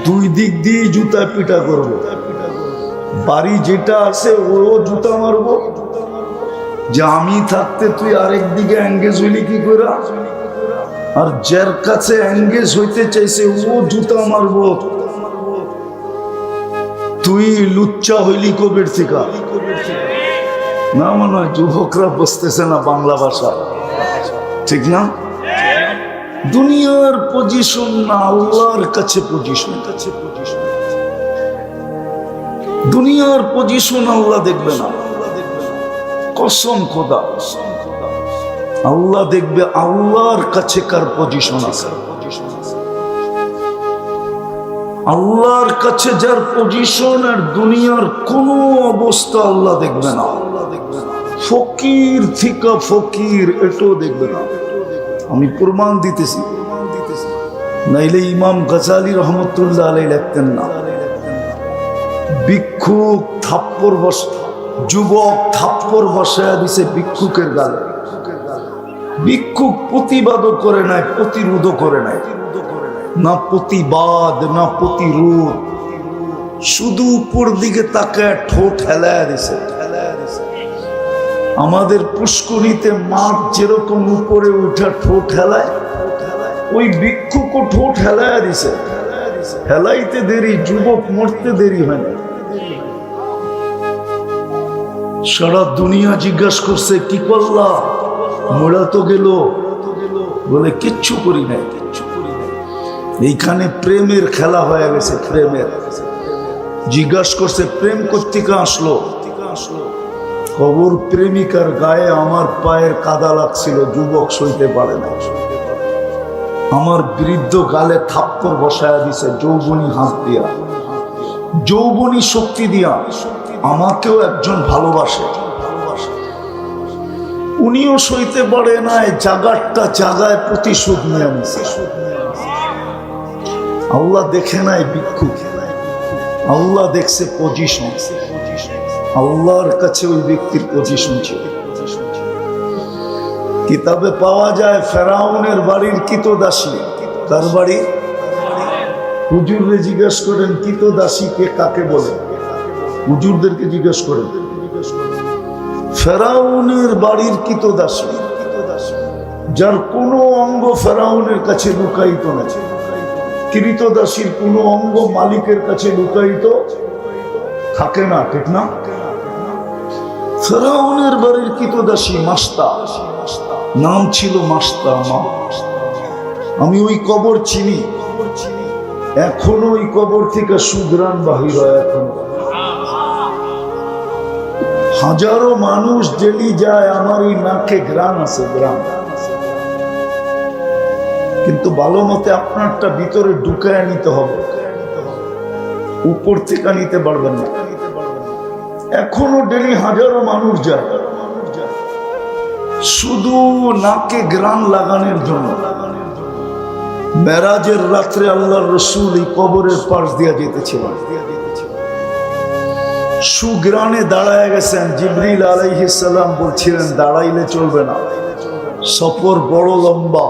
A: 2 দিক দিয়ে জুতা পিটা করব। বাড়ি যেটা আছে ও জুতা মারবো, যে আমি থাকতে তুই আরেক দিকে এঙ্গেজ হইলি কি করে। আর যার কাছে এঙ্গেজ হইতে চাইছে ও জুতা মারবো, তুই লুচ্চা হইলি কবির থেকে। না মনে হয় যুবকরা বুঝতেছে না বাংলা ভাষা, ঠিক না? দুনিয়ার পজিশন না, আল্লাহর কাছে পজিশন। দুনিয়ার পজিশন আল্লাহ দেখবে না, কসম খোদা। আল্লাহ দেখবে আল্লাহর কাছে কার পজিশন আছে। আল্লাহর কাছে যার পজিশন আর দুনিয়ার কোনো অবস্থা আল্লাহ দেখবে না। ফকির থেকে ফকির এটাও দেখবে না। আমি প্রমাণ দিতেছি, নাইলে ইমাম গজালি রহমতুল্লাহ আলাইহি লিখতেন না, ভিক্ষুক থাপ্পড় যুবক থাপ্পড় বসায়া দিছে ভিক্ষুকের গালে। ভিক্ষুক প্রতিবাদও করে নাই, প্রতিরোধও করে নাই, না প্রতিবাদ না প্রতিরোধ, শুধু উপর দিকে তাকায় ঠোঁট হেলায় দিছে। আমাদের পুষ্করিতে মাছ যেরকম উপরে উঠা ঠোঁট হেলায়, ওই ভিক্ষুকও ঠোঁট হেলায় দিছে। হেলাইতে দেরি, যুবক মরতে দেরি হয় না। সারা দুনিয়া জিজ্ঞাসা করছে কি করলা, মোড়া তো গেল, বলে কিচ্ছু করি নাই। এইখানে প্রেমের খেলা হয়ে গেছে। প্রেমের জিজ্ঞাসা করছে প্রেম কোত্থেকে আসলো, খবর প্রেমিকার গায়ে আমার পায়ের কাদা লাগছিল, যুবক সইতে পারে না। আমার বৃদ্ধ গালে থাপ্পড় বসায়া দিছে যৌবনী হাত দিয়া, যৌবনী শক্তি দিয়া। আমাকেও একজন ভালোবাসে, উনিও সইতে পারে নাই, জাগারটা জাগায় প্রতিশোধ নিয়ে নিছে। আল্লাহ দেখে নাই ভিক্ষুক, আল্লাহ দেখছে পজিশন। আল্লাহর কাছে ওই ব্যক্তির পজিশন ছিল। কিতাবে পাওয়া যায় ফেরাউনের বাড়ির কিতদাসী, তার বাড়ি হুজুররে জিজ্ঞেস করেন কিতদাসী কে কাকে বলে, হুজুরদেরকে জিজ্ঞেস করেন। ফেরাউনের বাড়ির কিতদাসী, যার কোনো অঙ্গ ফেরাউনের কাছে লুকায়িত না। কৃতদাসীর কোনো অঙ্গ মালিকের কাছে লুকায়িত থাকে না, ঠিক না? ফেরাউনের বাড়ির কিতদাসী মাস্তা, নাম ছিল মাস্তা মা। আমি ওই কবর চিনি, এখনো ওই কবর থেকে সুগ্রাণ বাহির হয়। এখন হাজারো মানুষ ডেলি যায়, আমার এই নাকে গ্রাম আছে, গ্রাম। কিন্তু ভালো মতে আপনারটা ভিতরে ঢুকায় নিতে হবে, উপর থেকে নিতে পারবেন না। এখনো ডেলি হাজারো মানুষ যায় শুধু নাকে গ্রাম লাগানোর জন্য। মেরাজের রাত্রে আল্লাহর রাসূল এই কবরের পাশ দিয়ে যেতেছিলেন, সুগ্রানে দাঁড়ায় গেছেন। জিবরিল আলাইহিস সালাম বলছিলেন দাঁড়াইলে চলবে না, সফর বড় লম্বা,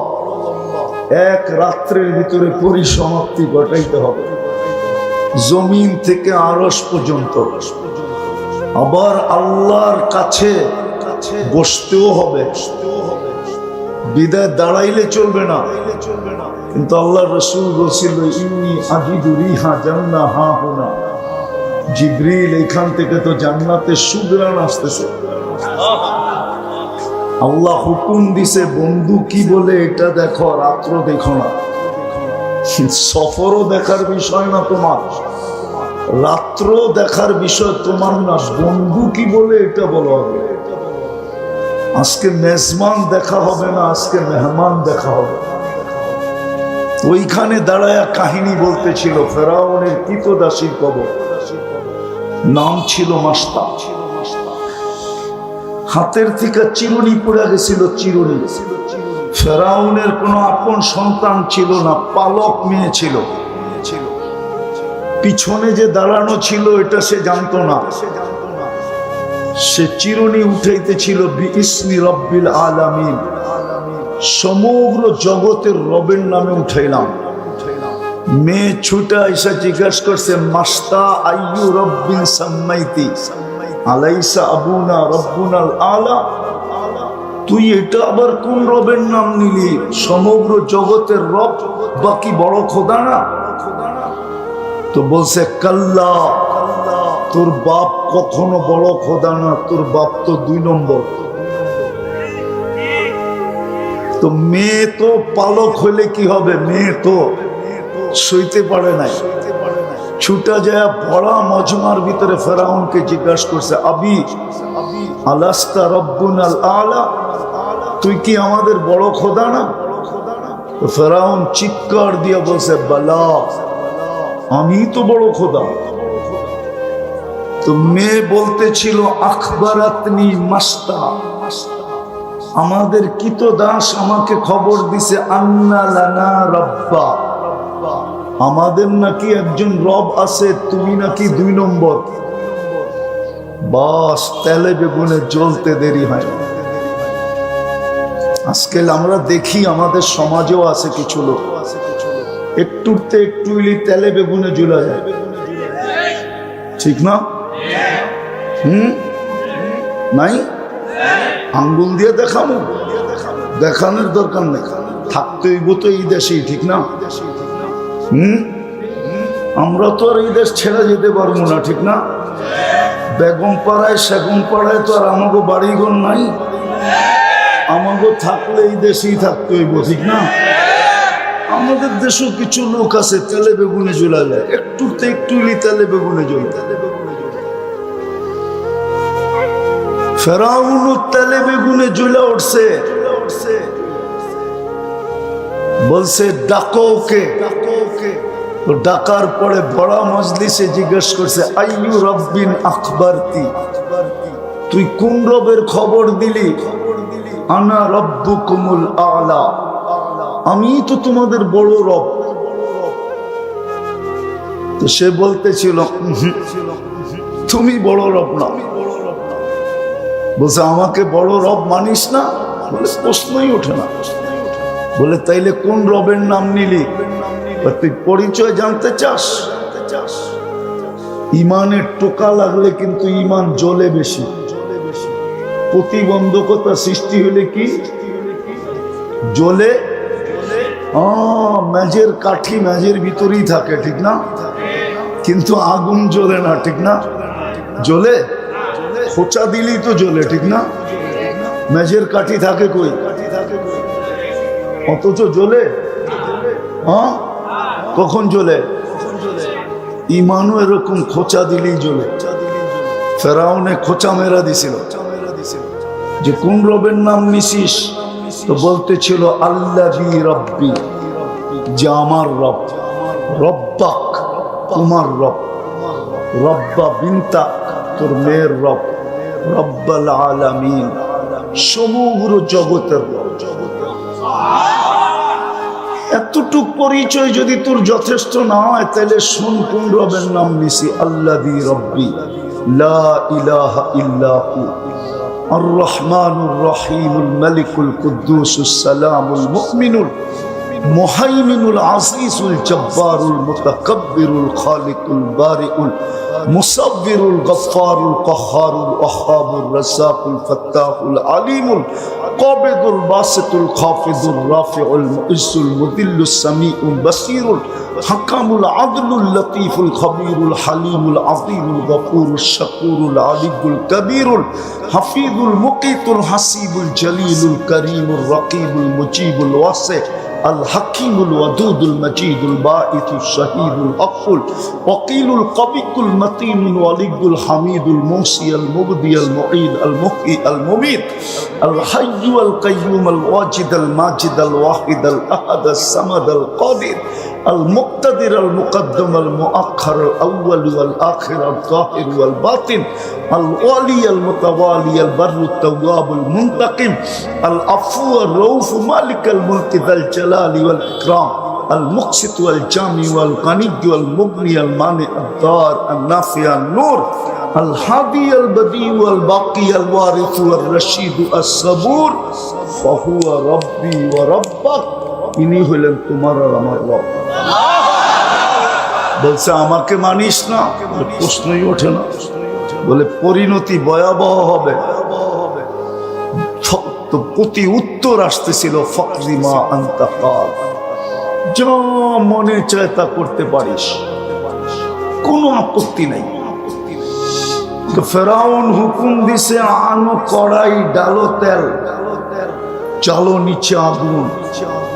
A: এক রাত্রের ভিতরে পরিসমাপ্তি ঘটাইতে হবে, জমিন থেকে আরশ পর্যন্ত। আবার আল্লাহর কাছে বসতেও হবে, বিদায় দাঁড়াইলে চলবে না। কিন্তু আল্লাহর রাসূল বলছিল ইন্নী আজিদু রিহা জান্নাহ হা হুনা, জিবরিল এখান থেকে তো জান্নাতের সুগ্রাণ আসতেছে। আল্লাহ হুকুম দিছে বন্ধু কি বলে এটা দেখো, রাত্র দেখো না। সফরও দেখার বিষয় না তোমার, রাত্র দেখার বিষয় তোমার না, বন্ধু কি বলে এটা বলা হবে। আজকে মেজবান দেখা হবে না, আজকে মেহমান দেখা হবে। ওইখানে দাঁড়ায়া কাহিনী বলতেছিল ফেরাউনের কিতদাসীর কবর, নাম ছিল মাস্তা। হাতের থেকে চিরুনি পড়ে গেছিল, চিরুনি। ফেরাউনের কোনো আপন সন্তান ছিল না, পালক মেয়ে ছিল। পিছনে যে দাঁড়ানো ছিল এটা সে জানতো না। সে চিরুনি উঠাইতেছিল বিইসমি রব্বিল আলামিন, সমগ্র জগতের রবের নামে উঠাইলাম। মেয়ে ছুটা এসে জিজ্ঞাসা করছে মাস্তা আইয়ু রব্বিন সাম্মাইতি আলাইসা আবুনা রব্বুনাল আলা, তুই এটা আবার কোন রবের নাম নিলি? সমগ্র জগতের রব বাকি বড় খোদা না? তো বলছে কাল্লা, তোর বাপ কখনো বড় খোদা না, তোর বাপ তো 2 নম্বর। তো মেয়ে তো পালক হলে কি হবে, মেয়ে তো সইতে পারে নাই। ছুটা যায় বড়া মজমার ভিতরে ফেরাউনকে জিজ্ঞাসা করছে আবি আলাস্তা রব্বুনাল আলা, তুই কি আমাদের বড় খোদা না? তো ফেরাউন চিৎকার দিয়ে বলছে বালা, আমি তো বড় খোদা। তো মেয়ে বলতেছিল আখবারাতনি মাস্তা, আমাদের কিতো দাস আমাকে খবর দিছে আন্না লানা রব্বা, আমাদের নাকি একজন রব আছে, তুমি নাকি 2 নম্বর। বাস, তেলে বেগুনে জ্বলতে দেরি হয় না। আজকাল আমরা দেখি আমাদের সমাজেও আছে কিছু লোক একটুতে একটু তেলে বেগুনে জ্বলা যায়, ঠিক না? নাই, আঙ্গুল দিয়ে দেখানো, দেখানোর দরকার নেই, থাকতে হইব তো এই দেশেই, ঠিক না? আমরা তো আর এই দেশ ছেড়ে যেতে পারবো না, ঠিক না? বেগম পাড়ায় সেগম পাড়ায় তো আর আমাকে বাড়িঘর নাই, আমাকে থাকলে এই দেশেই থাকতে হইব, ঠিক না? আমাদের দেশেও কিছু লোক আছে তেলে বেগুনে জ্বলা যায়, একটুতে একটু তেলে বেগুনে জ্বলে। ফেরাউন তেলে বেগুনে জ্বলে উঠছে, বলছে ডাকো ওকে। ডাকার পরে বড় মজলিসে জিজ্ঞেস করছে আইয়ু রব্বিন আখবারতি, তুই কোন রবের খবর দিলি? আনা রব্বুকুমুল আলা, আমি তো তোমাদের বড় রব। তো সে বলতেছিল তুমি বড় রব না। বলছে আমাকে বড় রব মানিস না? বলে প্রশ্নই ওঠে না। বলে তাইলে কোন রবের নাম নিলি? তুই পরিচয় জানতে চাস? ইমানের টোকা লাগলে কিন্তু ইমান জ্বলে বেশি। প্রতিবন্ধকতা সৃষ্টি হলে কি জ্বলে? মেজের কাঠি মেজের ভিতরেই থাকে, ঠিক না? কিন্তু আগুন জ্বলে না, ঠিক না? জ্বলে খোঁচা দিলেই তো জ্বলে, ঠিক না? মেজের কাঠি থাকে কই? অথচ জ্বলে। কখন জ্বলে? ইমানও এরকম খোঁচা দিলেই জ্বলে। ফেরাউনে খোঁচা মেরা দিছিল যে কোন রবের নাম নিছিস? তো বলতেছিল আল্লাযী রব্বি, যে আমার রব। রব্বাক, তোমার রব। রব্বা বিনতাক, তোর মেয়ের রব। রব্বাল আলামিন, সমগ্র জগতের রব। এতটুক পরিচয় যদি তোর যথেষ্ট না হয়, তাহলে শোন কোন রবের নাম নিছি। আল্লাযী রব্বি লা ইলাহা ইল্লাহু আর রহমানুর রহিমুল মালিকুল কুদ্দুসুস সালামুল মুমিনুল মুহাইমিনুল আজিজুল জব্বারুল মুতাকাব্বিরুল খালিকুল বারিউল মুসাব্বিরুল গফফারুল কাহ্হারুল ওয়াহ্হাবুর রাজ্জাকুল ফাত্তাহুল আলিমুল কাবিদুল বাসিতুল খাফিদুর রাফিউল মুইজ্জুল মুদিল্লুস সামিউল বাসীরুল হাকামুল আদলুল লতীফুল খবীরুল হালিমুল আযীমুল গফুরুশ শাকুরুল আলিয়ুল কবীরুল হাফিজুল মুকিতুল হাসিবুল জলিলুল করিমুর রকিবুল মুজিবুল ওয়াসি الحكيم الودود المجيد الباعث الشهيد الحق الوكيل القوي المتين الولي الحميد الموصي المبدي المعيد المحيي المميت الحي القيوم الواجد الماجد الواحد الأحد الصمد القادر المقتدر المقدم المؤخر الأول والآخر الظاهر والباطن الوالي المتوالي البر التواب المنتقم العفو الرؤوف مالك الملك ذا الجلال والإكرام المقسط والجامع والغني والمغني المانع الضار النافع النور الهادي البديع والباقي الوارث والرشيد الصبور فهو ربي وربك ইনি হলেন তোমার আর আমার রব। বলছে আমাকে মানিস না? প্রশ্নই ওঠে না। বলে পরিণতি ভয়াবহ হবে। তো প্রতি উত্তর আসতেছিল ফকরি মা আনতা কাল, যা মনে চায় তা করতে পারিস, কোনো আপত্তি নাই। তো ফেরাউন হুকুম দিছে আনো কড়াই, ডালো তেল, চালো নিচে আগুন।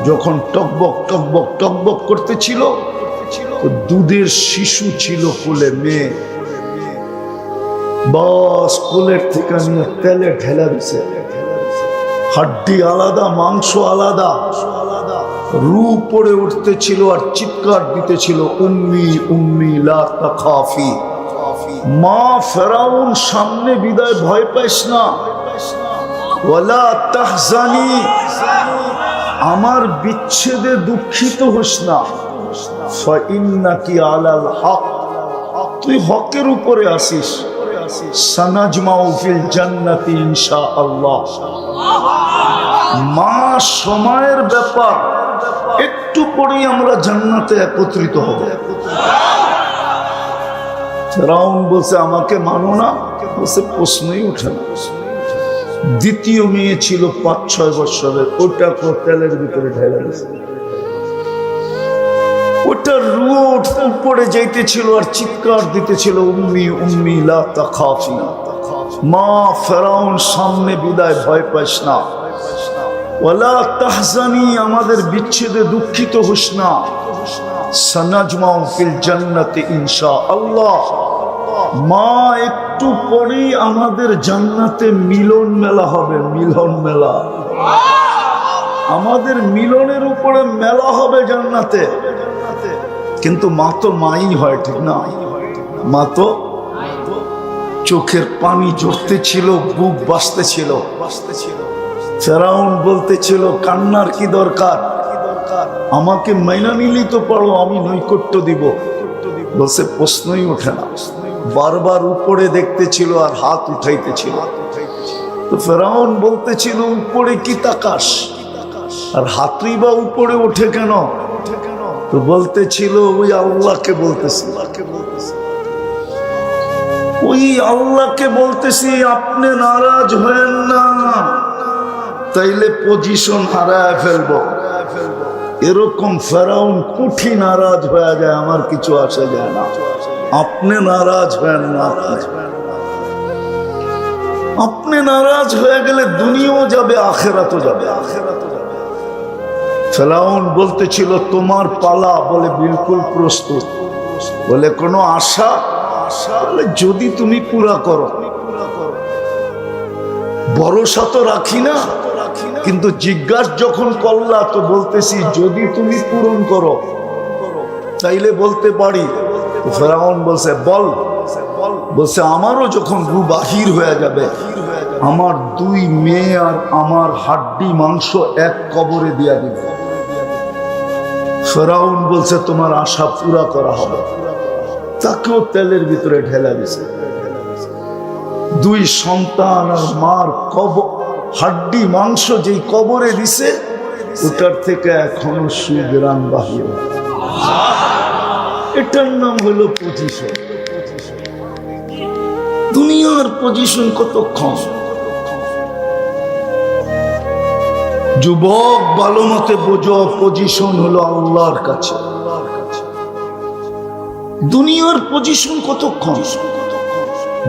A: যখন টকবক টকবক টকবক করতেছিল, দুধের শিশু ছিল কোলে, মেয়ে। বাস কোলের থেকে নিয়ে তেলে ঢেলা দিছে। হাড্ডি আলাদা, মাংস আলাদা, রু পড়ে উঠতেছিল আর চিৎকার দিতেছিল, উম্মি উম্মি লা তাখাফি। মা ফেরাউন সামনে বিদায়, ভয় পাইস না, ওয়ালা তাহজানি, আমার বিচ্ছেদে দুঃখিত হোস না, ফাইন্নাকি আলাল হক, তুই হকের উপরে আসিস, সানাজমাউ ফিল জান্নাতি ইনশাআল্লাহ। মা সময়ের ব্যাপার, একটু পরেই আমরা জান্নাতে একত্রিত হব। ফেরাউন বলছে আমাকে মানো না, বলছে প্রশ্নই উঠে না। দ্বিতীয় মেয়ে ছিল 5-6 বছরের, ওটা তেলের ভিতরে ঢেলে গেছে। ওটা রুট উপরে যাইতেছিল আর চিৎকার দিতেছিল, উম্মি উম্মি লা তাখাফি। মা ফেরাউন সামনে বিদায়, ভয় পাইস না, ওয়ালা তাহজানি, আমাদের বিচ্ছেদে দুঃখিত হোস না, সানাজমাউ ফিল জান্নাতি ইনশাআল্লাহ। মা একটু পরেই আমাদের জান্নাতে মিলন মেলা হবে, মিলন মেলা, আমাদের মিলনের উপরে মেলা হবে জান্নাতে। কিন্তু মা তো মাই হয়, ঠিক না? মা তো চোখের পানি ঝরতেছিল, বুক বাজতেছিল। ফেরাউন বলতেছিল কান্নার কি দরকার, আমাকে মাইনা নিলেই তো পারো, আমি নৈকট্য দিব। বলছে প্রশ্নই ওঠে না, বারবার উপরে দেখতেছিল আর হাত উঠাইতেছিল। তো ফেরাউন বলতেছিল উপরে কি তাকাস, আর হাতই বা উপরে ওঠে কেন? তো বলতেছিল ওই আল্লাহকে বলতেছি, ওই আল্লাহকে বলতেছি আপনি নারাজ হয়েন না, তাইলে পজিশন হারায় ফেলবো। এরকম ফেরাউন কুঠি নারাজ হয়ে যায়, আমার কিছু আসে যায় না, আপনি নারাজ হয়েন না। আপনি নারাজ হয়ে গেলে দুনিয়াও যাবে, আখেরাতও যাবে। ফেরাউন বলতেছিল তোমার পালা, বলে বিলকুল প্রস্তুত। বলে কোনো আশা? বলে যদি তুমি পুরা করো। ভরসা তো রাখি না, কিন্তু জিজ্ঞাসা যখন করলা তো বলতেছি যদি তুমি পূরণ করো তাইলে বলতে পারি। ফেরাউন বলছে বল। বলছে আমারও যখন রু বাহির হয়ে যাবে, আমার 2 মেয়ে আর আমার হাড্ডি মাংস এক কবরে দিয়া দিবে। ফেরাউন বলছে তোমার আশা পুরা করা হবে। তাকেও তেলের ভিতরে ঢেলা দিছে। 2 সন্তান আর মার হাড্ডি মাংস যেই কবরে দিছে, ওটার থেকে এখনো সুগ্রাণ বাহির। এটার নাম হলো পজিশন। দুনিয়ার পজিশন কতক্ষণ? যুবক ভালো মতে বোঝো, পজিশন হলো আল্লাহর কাছে। দুনিয়ার পজিশন কতক্ষণ?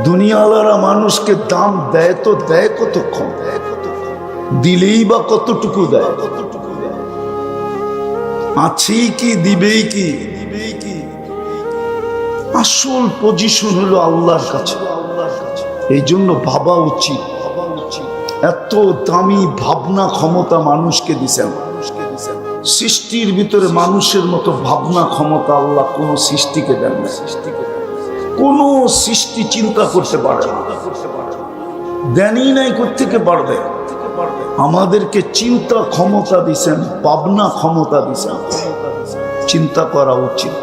A: দুনিয়াওয়ালারা মানুষকে দাম দেয় তো দেয় কতক্ষণ? দিলেই বা কতটুকু দেয়? আছেই কি, দিবেই কি? আসল পজিশন হলো আল্লাহর কাছে। এই জন্য ভাবা উচিত, এত দামি ভাবনা ক্ষমতা মানুষকে দিছেন। সৃষ্টির ভিতরে মানুষের মতো ভাবনা ক্ষমতা আল্লাহ কোন সৃষ্টিকে দেন না। কোন সৃষ্টি চিন্তা করতে পারে না, দেনই নাই কোত্থেকে পারবে। আমাদেরকে চিন্তা ক্ষমতা দিছেন, ভাবনা ক্ষমতা দিছেন। চিন্তা করা উচিত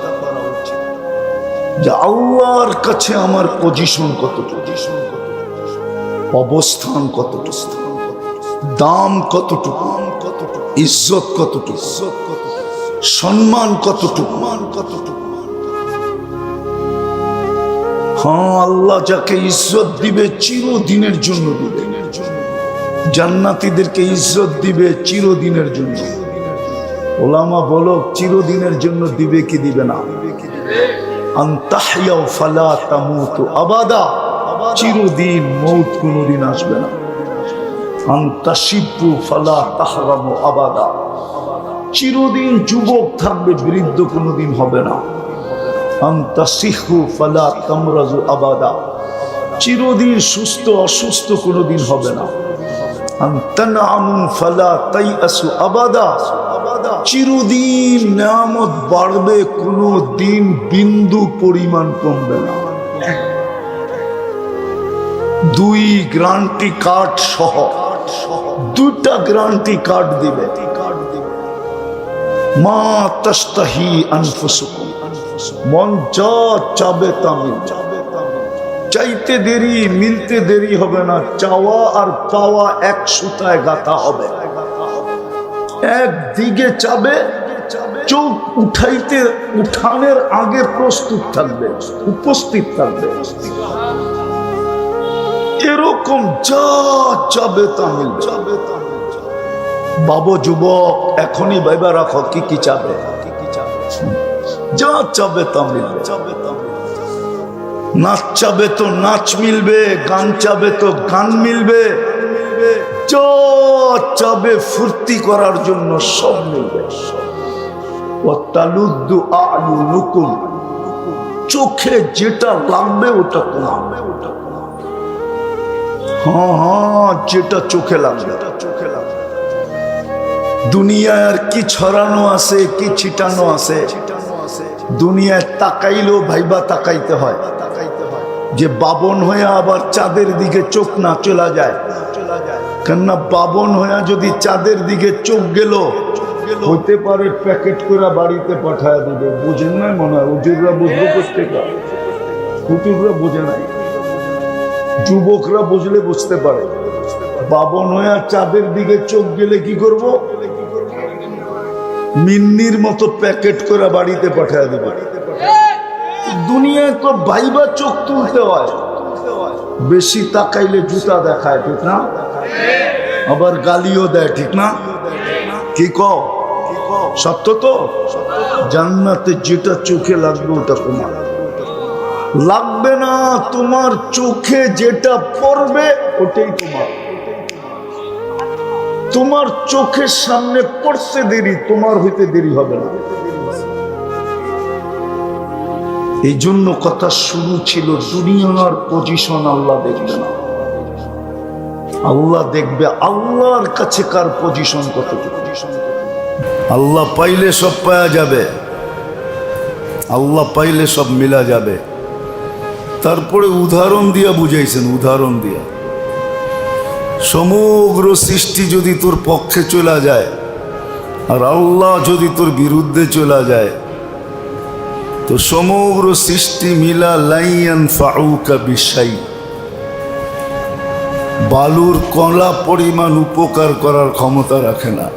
A: যে আল্লাহর কাছে আমার পজিশন কতটুকু, অবস্থান কতটুকু, দাম কতটুকু, ইজ্জত কতটুকু, সম্মান কতটুকু। হ্যাঁ, আল্লাহ যাকে ইজ্জত দিবে চিরদিনের জন্য দিবে। জান্নাতীদেরকে ইজ্জত দিবে চিরদিনের জন্য। ওলামা বলো চিরদিনের জন্য দিবে কি দিবে না? আনতাহইয়া ফালা তামুতু আবাদা, চিরদিন, মৌত কোনদিন আসবে না। আনতাশিবু ফালা তাহরামু আবাদা, চিরদিন যুবক থাকবে, বৃদ্ধ কোনদিন হবে না। আনতাসিহু ফালা তামরাজু আবাদা, চিরদিন সুস্থ অসুস্থ কোনদিন হবে না। আনতানআমু ফালা তাইআসু আবাদা, চিরদিন নিয়ামত বাড়বে, কোনো দিন বিন্দু পরিমাণ কমবে না। 2 গ্যারান্টি কার্ড সহ 2টা গ্যারান্টি কার্ড দিবে। মা তাস্তাহি আনফুসুকুম, মন যা চাবে তা মিলবে। চাইতে দেরি মিলতে দেরি হবে না, চাওয়া আর পাওয়া এক সুতায় গাঁথা হবে। একদিকে চাবে, চোখ উঠানের আগে প্রস্তুত থাকবে, উপস্থিত থাকবে। এরকম যা চাবে তা মিলবে। বাবু যুবক, এখনই ভাইবা রাখো কি কি চাবে। যা চাবে তা মিলবে। নাচ চাবে তো নাচ মিলবে, গান চাবে তো গান মিলবে, যা চাবে ফুর্তি করার জন্য সব মিলবে। চোখে যেটা লাগবে ওটা তোমার। হ্যাঁ, যেটা চোখে লাগবে। দুনিয়ায় আর কি ছড়ানো আছে, কি ছিটানো আছে। দুনিয়ায় তাকাইলেও ভাইবা তাকাইতে হয়, যে বাবন হয়ে আবার চাঁদের দিকে চোখ না চলা যায়। কেননা বাবন হয়ে যদি চাঁদের দিকে চোখ গেল, হতে পারে প্যাকেট করে বাড়িতে পাঠায় দেবে। বুঝেন না মনে হয়? হুজুররা বুঝবো কোথেকে? হুজুররা বোঝে নাই, যুবকরা বুঝলে বুঝতে পারে। বাবন হয়ে চাঁদের দিকে চোখ গেলে কি করব? মিন্নির মতো প্যাকেট করে বাড়িতে পাঠায় দেবে। দুনিয়ায় তো ভাইবা চোখ তুলতে হয়, বেশি তাকাইলে জুতা দেখায়, ঠিক না? আবার গালিও দেয়, ঠিক না? কি কও? সত্য তো? জান্নাতে যেটা চোখে লাগবে ওটা তোমার লাগবে না। তোমার চোখে যেটা পড়বে ওটাই তোমার। তোমার চোখের সামনে পড়তে দেরি, তোমার হইতে দেরি হবে না। এই জন্য কথা শুরু ছিল, দুনিয়ার পজিশন আল্লাহ দেখবে না, আল্লাহ দেখবে আল্লাহর কাছে কার পজিশন কতটুকু। আল্লাহ পাইলে সব পাওয়া যাবে, আল্লাহ পাইলে সব মিলা যাবে। তারপরে উদাহরণ দিয়া বুঝাইছেন, উদাহরণ দিয়া। সমগ্র সৃষ্টি যদি তোর পক্ষে চলা যায় আর আল্লাহ যদি তোর বিরুদ্ধে চলা যায়, তো সমগ্র সৃষ্টি মিলা লাইয়ান ফাউকা বিশাই, বালুর কলা পরিমাণ উপকার করার ক্ষমতা রাখে না।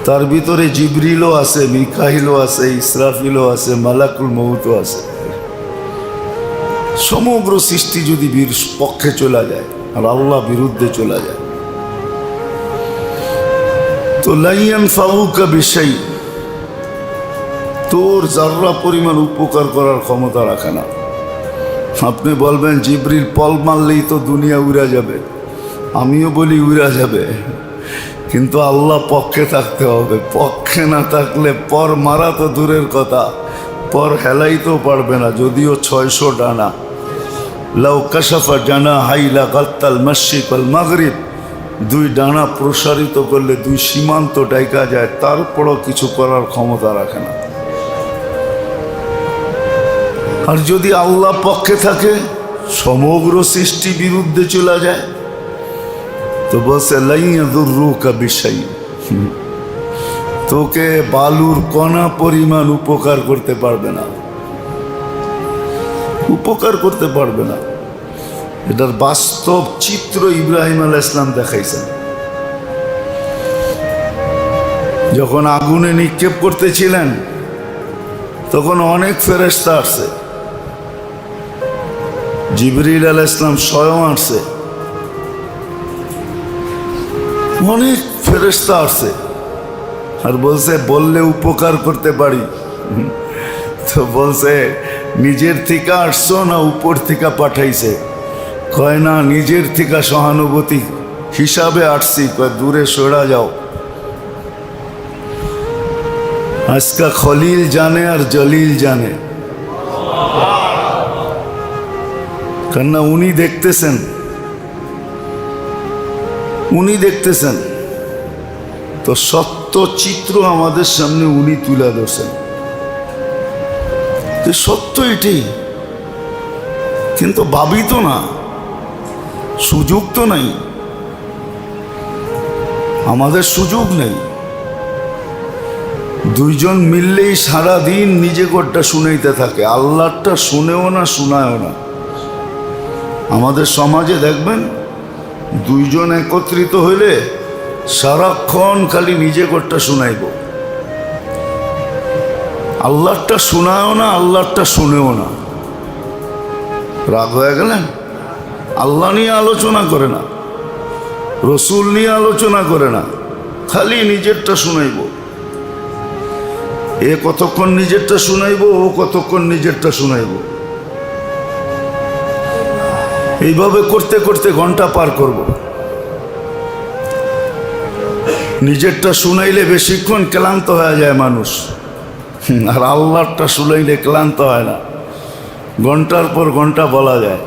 A: তার ভিতরে জিবরিলও আছে, মিকাইলও আছে, ইসরাফিলও আছে, মালাকুল মউতও আছে। সমগ্র সৃষ্টি যদি বীর পক্ষে চলা যায় আর আল্লাহ বিরুদ্ধে চলা যায়, তো লাইয়ান ফাউকা বিশাই, তোর যার্রা পরিমাণ উপকার করার ক্ষমতা রাখে না। আপনি বলবেন জিবরিল পল মারলেই তো দুনিয়া উড়া যাবে। আমিও বলি উড়া যাবে, কিন্তু আল্লাহ পক্ষে থাকতে হবে। পক্ষে না থাকলে পর মারা তো দূরের কথা, পর হেলাইতেও পারবে না। যদিও 600 ডানা, লাউ কাশাফা জানা হাইলা গাত্তাল মাশরিক ওয়াল মাগরিব, 2 ডানা প্রসারিত করলে 2 সীমান্ত ডাইকা যায়, তারপরও কিছু করার ক্ষমতা রাখে না। আর যদি আল্লাহ পক্ষে থাকে, সমগ্র সৃষ্টি বিরুদ্ধে চলে যায়, তো বলছে লাইয়াদুররুকা বিশাই, তোকে বালুর কণা পরিমাণ উপকার করতে পারবে না, উপকার করতে পারবে না। এটার বাস্তব চিত্র ইব্রাহিম আলাইহিস সালাম দেখাইছেন। যখন আগুনে নিক্ষেপ করতেছিলেন, তখন অনেক ফেরেশতা আসছে, জিবরিল আলাইহিস সালাম স্বয়ং আসছে, অনেক ফেরেশতা আসছে, আর বলছে বললে উপকার করতে পারি। তো বলছে নিজের থেকে আসছো না উপর থেকে পাঠাইছে? কয় না, নিজের থেকে সহানুভূতি হিসাবে আসছি। কয় দূরে সরা যাও। আজকা খলিল জানে আর জলিল জানে, কেননা উনি দেখতেছেন, উনি দেখতেছেন। তো সত্য সত্য চিত্র আমাদের সামনে উনি তুলে ধরছেন। সত্য এটাই, কিন্তু ভাবি তো না, সুযোগ তো নাই, আমাদের সুযোগ নেই। দুইজন মিললেই সারাদিন নিজে কোটটা শুনাইতে থাকে, আল্লাহটা শুনেও না শোনায়ও না। আমাদের সমাজে দেখবেন দুইজন একত্রিত হইলে সারাক্ষণ খালি নিজে কোটটা শুনাইব, আল্লাহটা শোনায়ও না, আল্লাহটা শুনেও না। রাগ হয়ে গেলেন? আল্লাহ নিয়ে আলোচনা করে না, রসুল নিয়ে আলোচনা করে না, খালি নিজেরটা শুনাইব। এ কতক্ষণ নিজেরটা শুনাইব, ও কতক্ষণ নিজেরটা শুনাইব। এইভাবে করতে করতে ঘন্টা পার করব। নিজেরটা শুনাইলে বেশিক্ষণ ক্লান্ত হয়ে যায় মানুষ, আর আল্লাহরটা শুনাইলে ক্লান্ত হয় না, ঘন্টার পর ঘন্টা বলা যায়।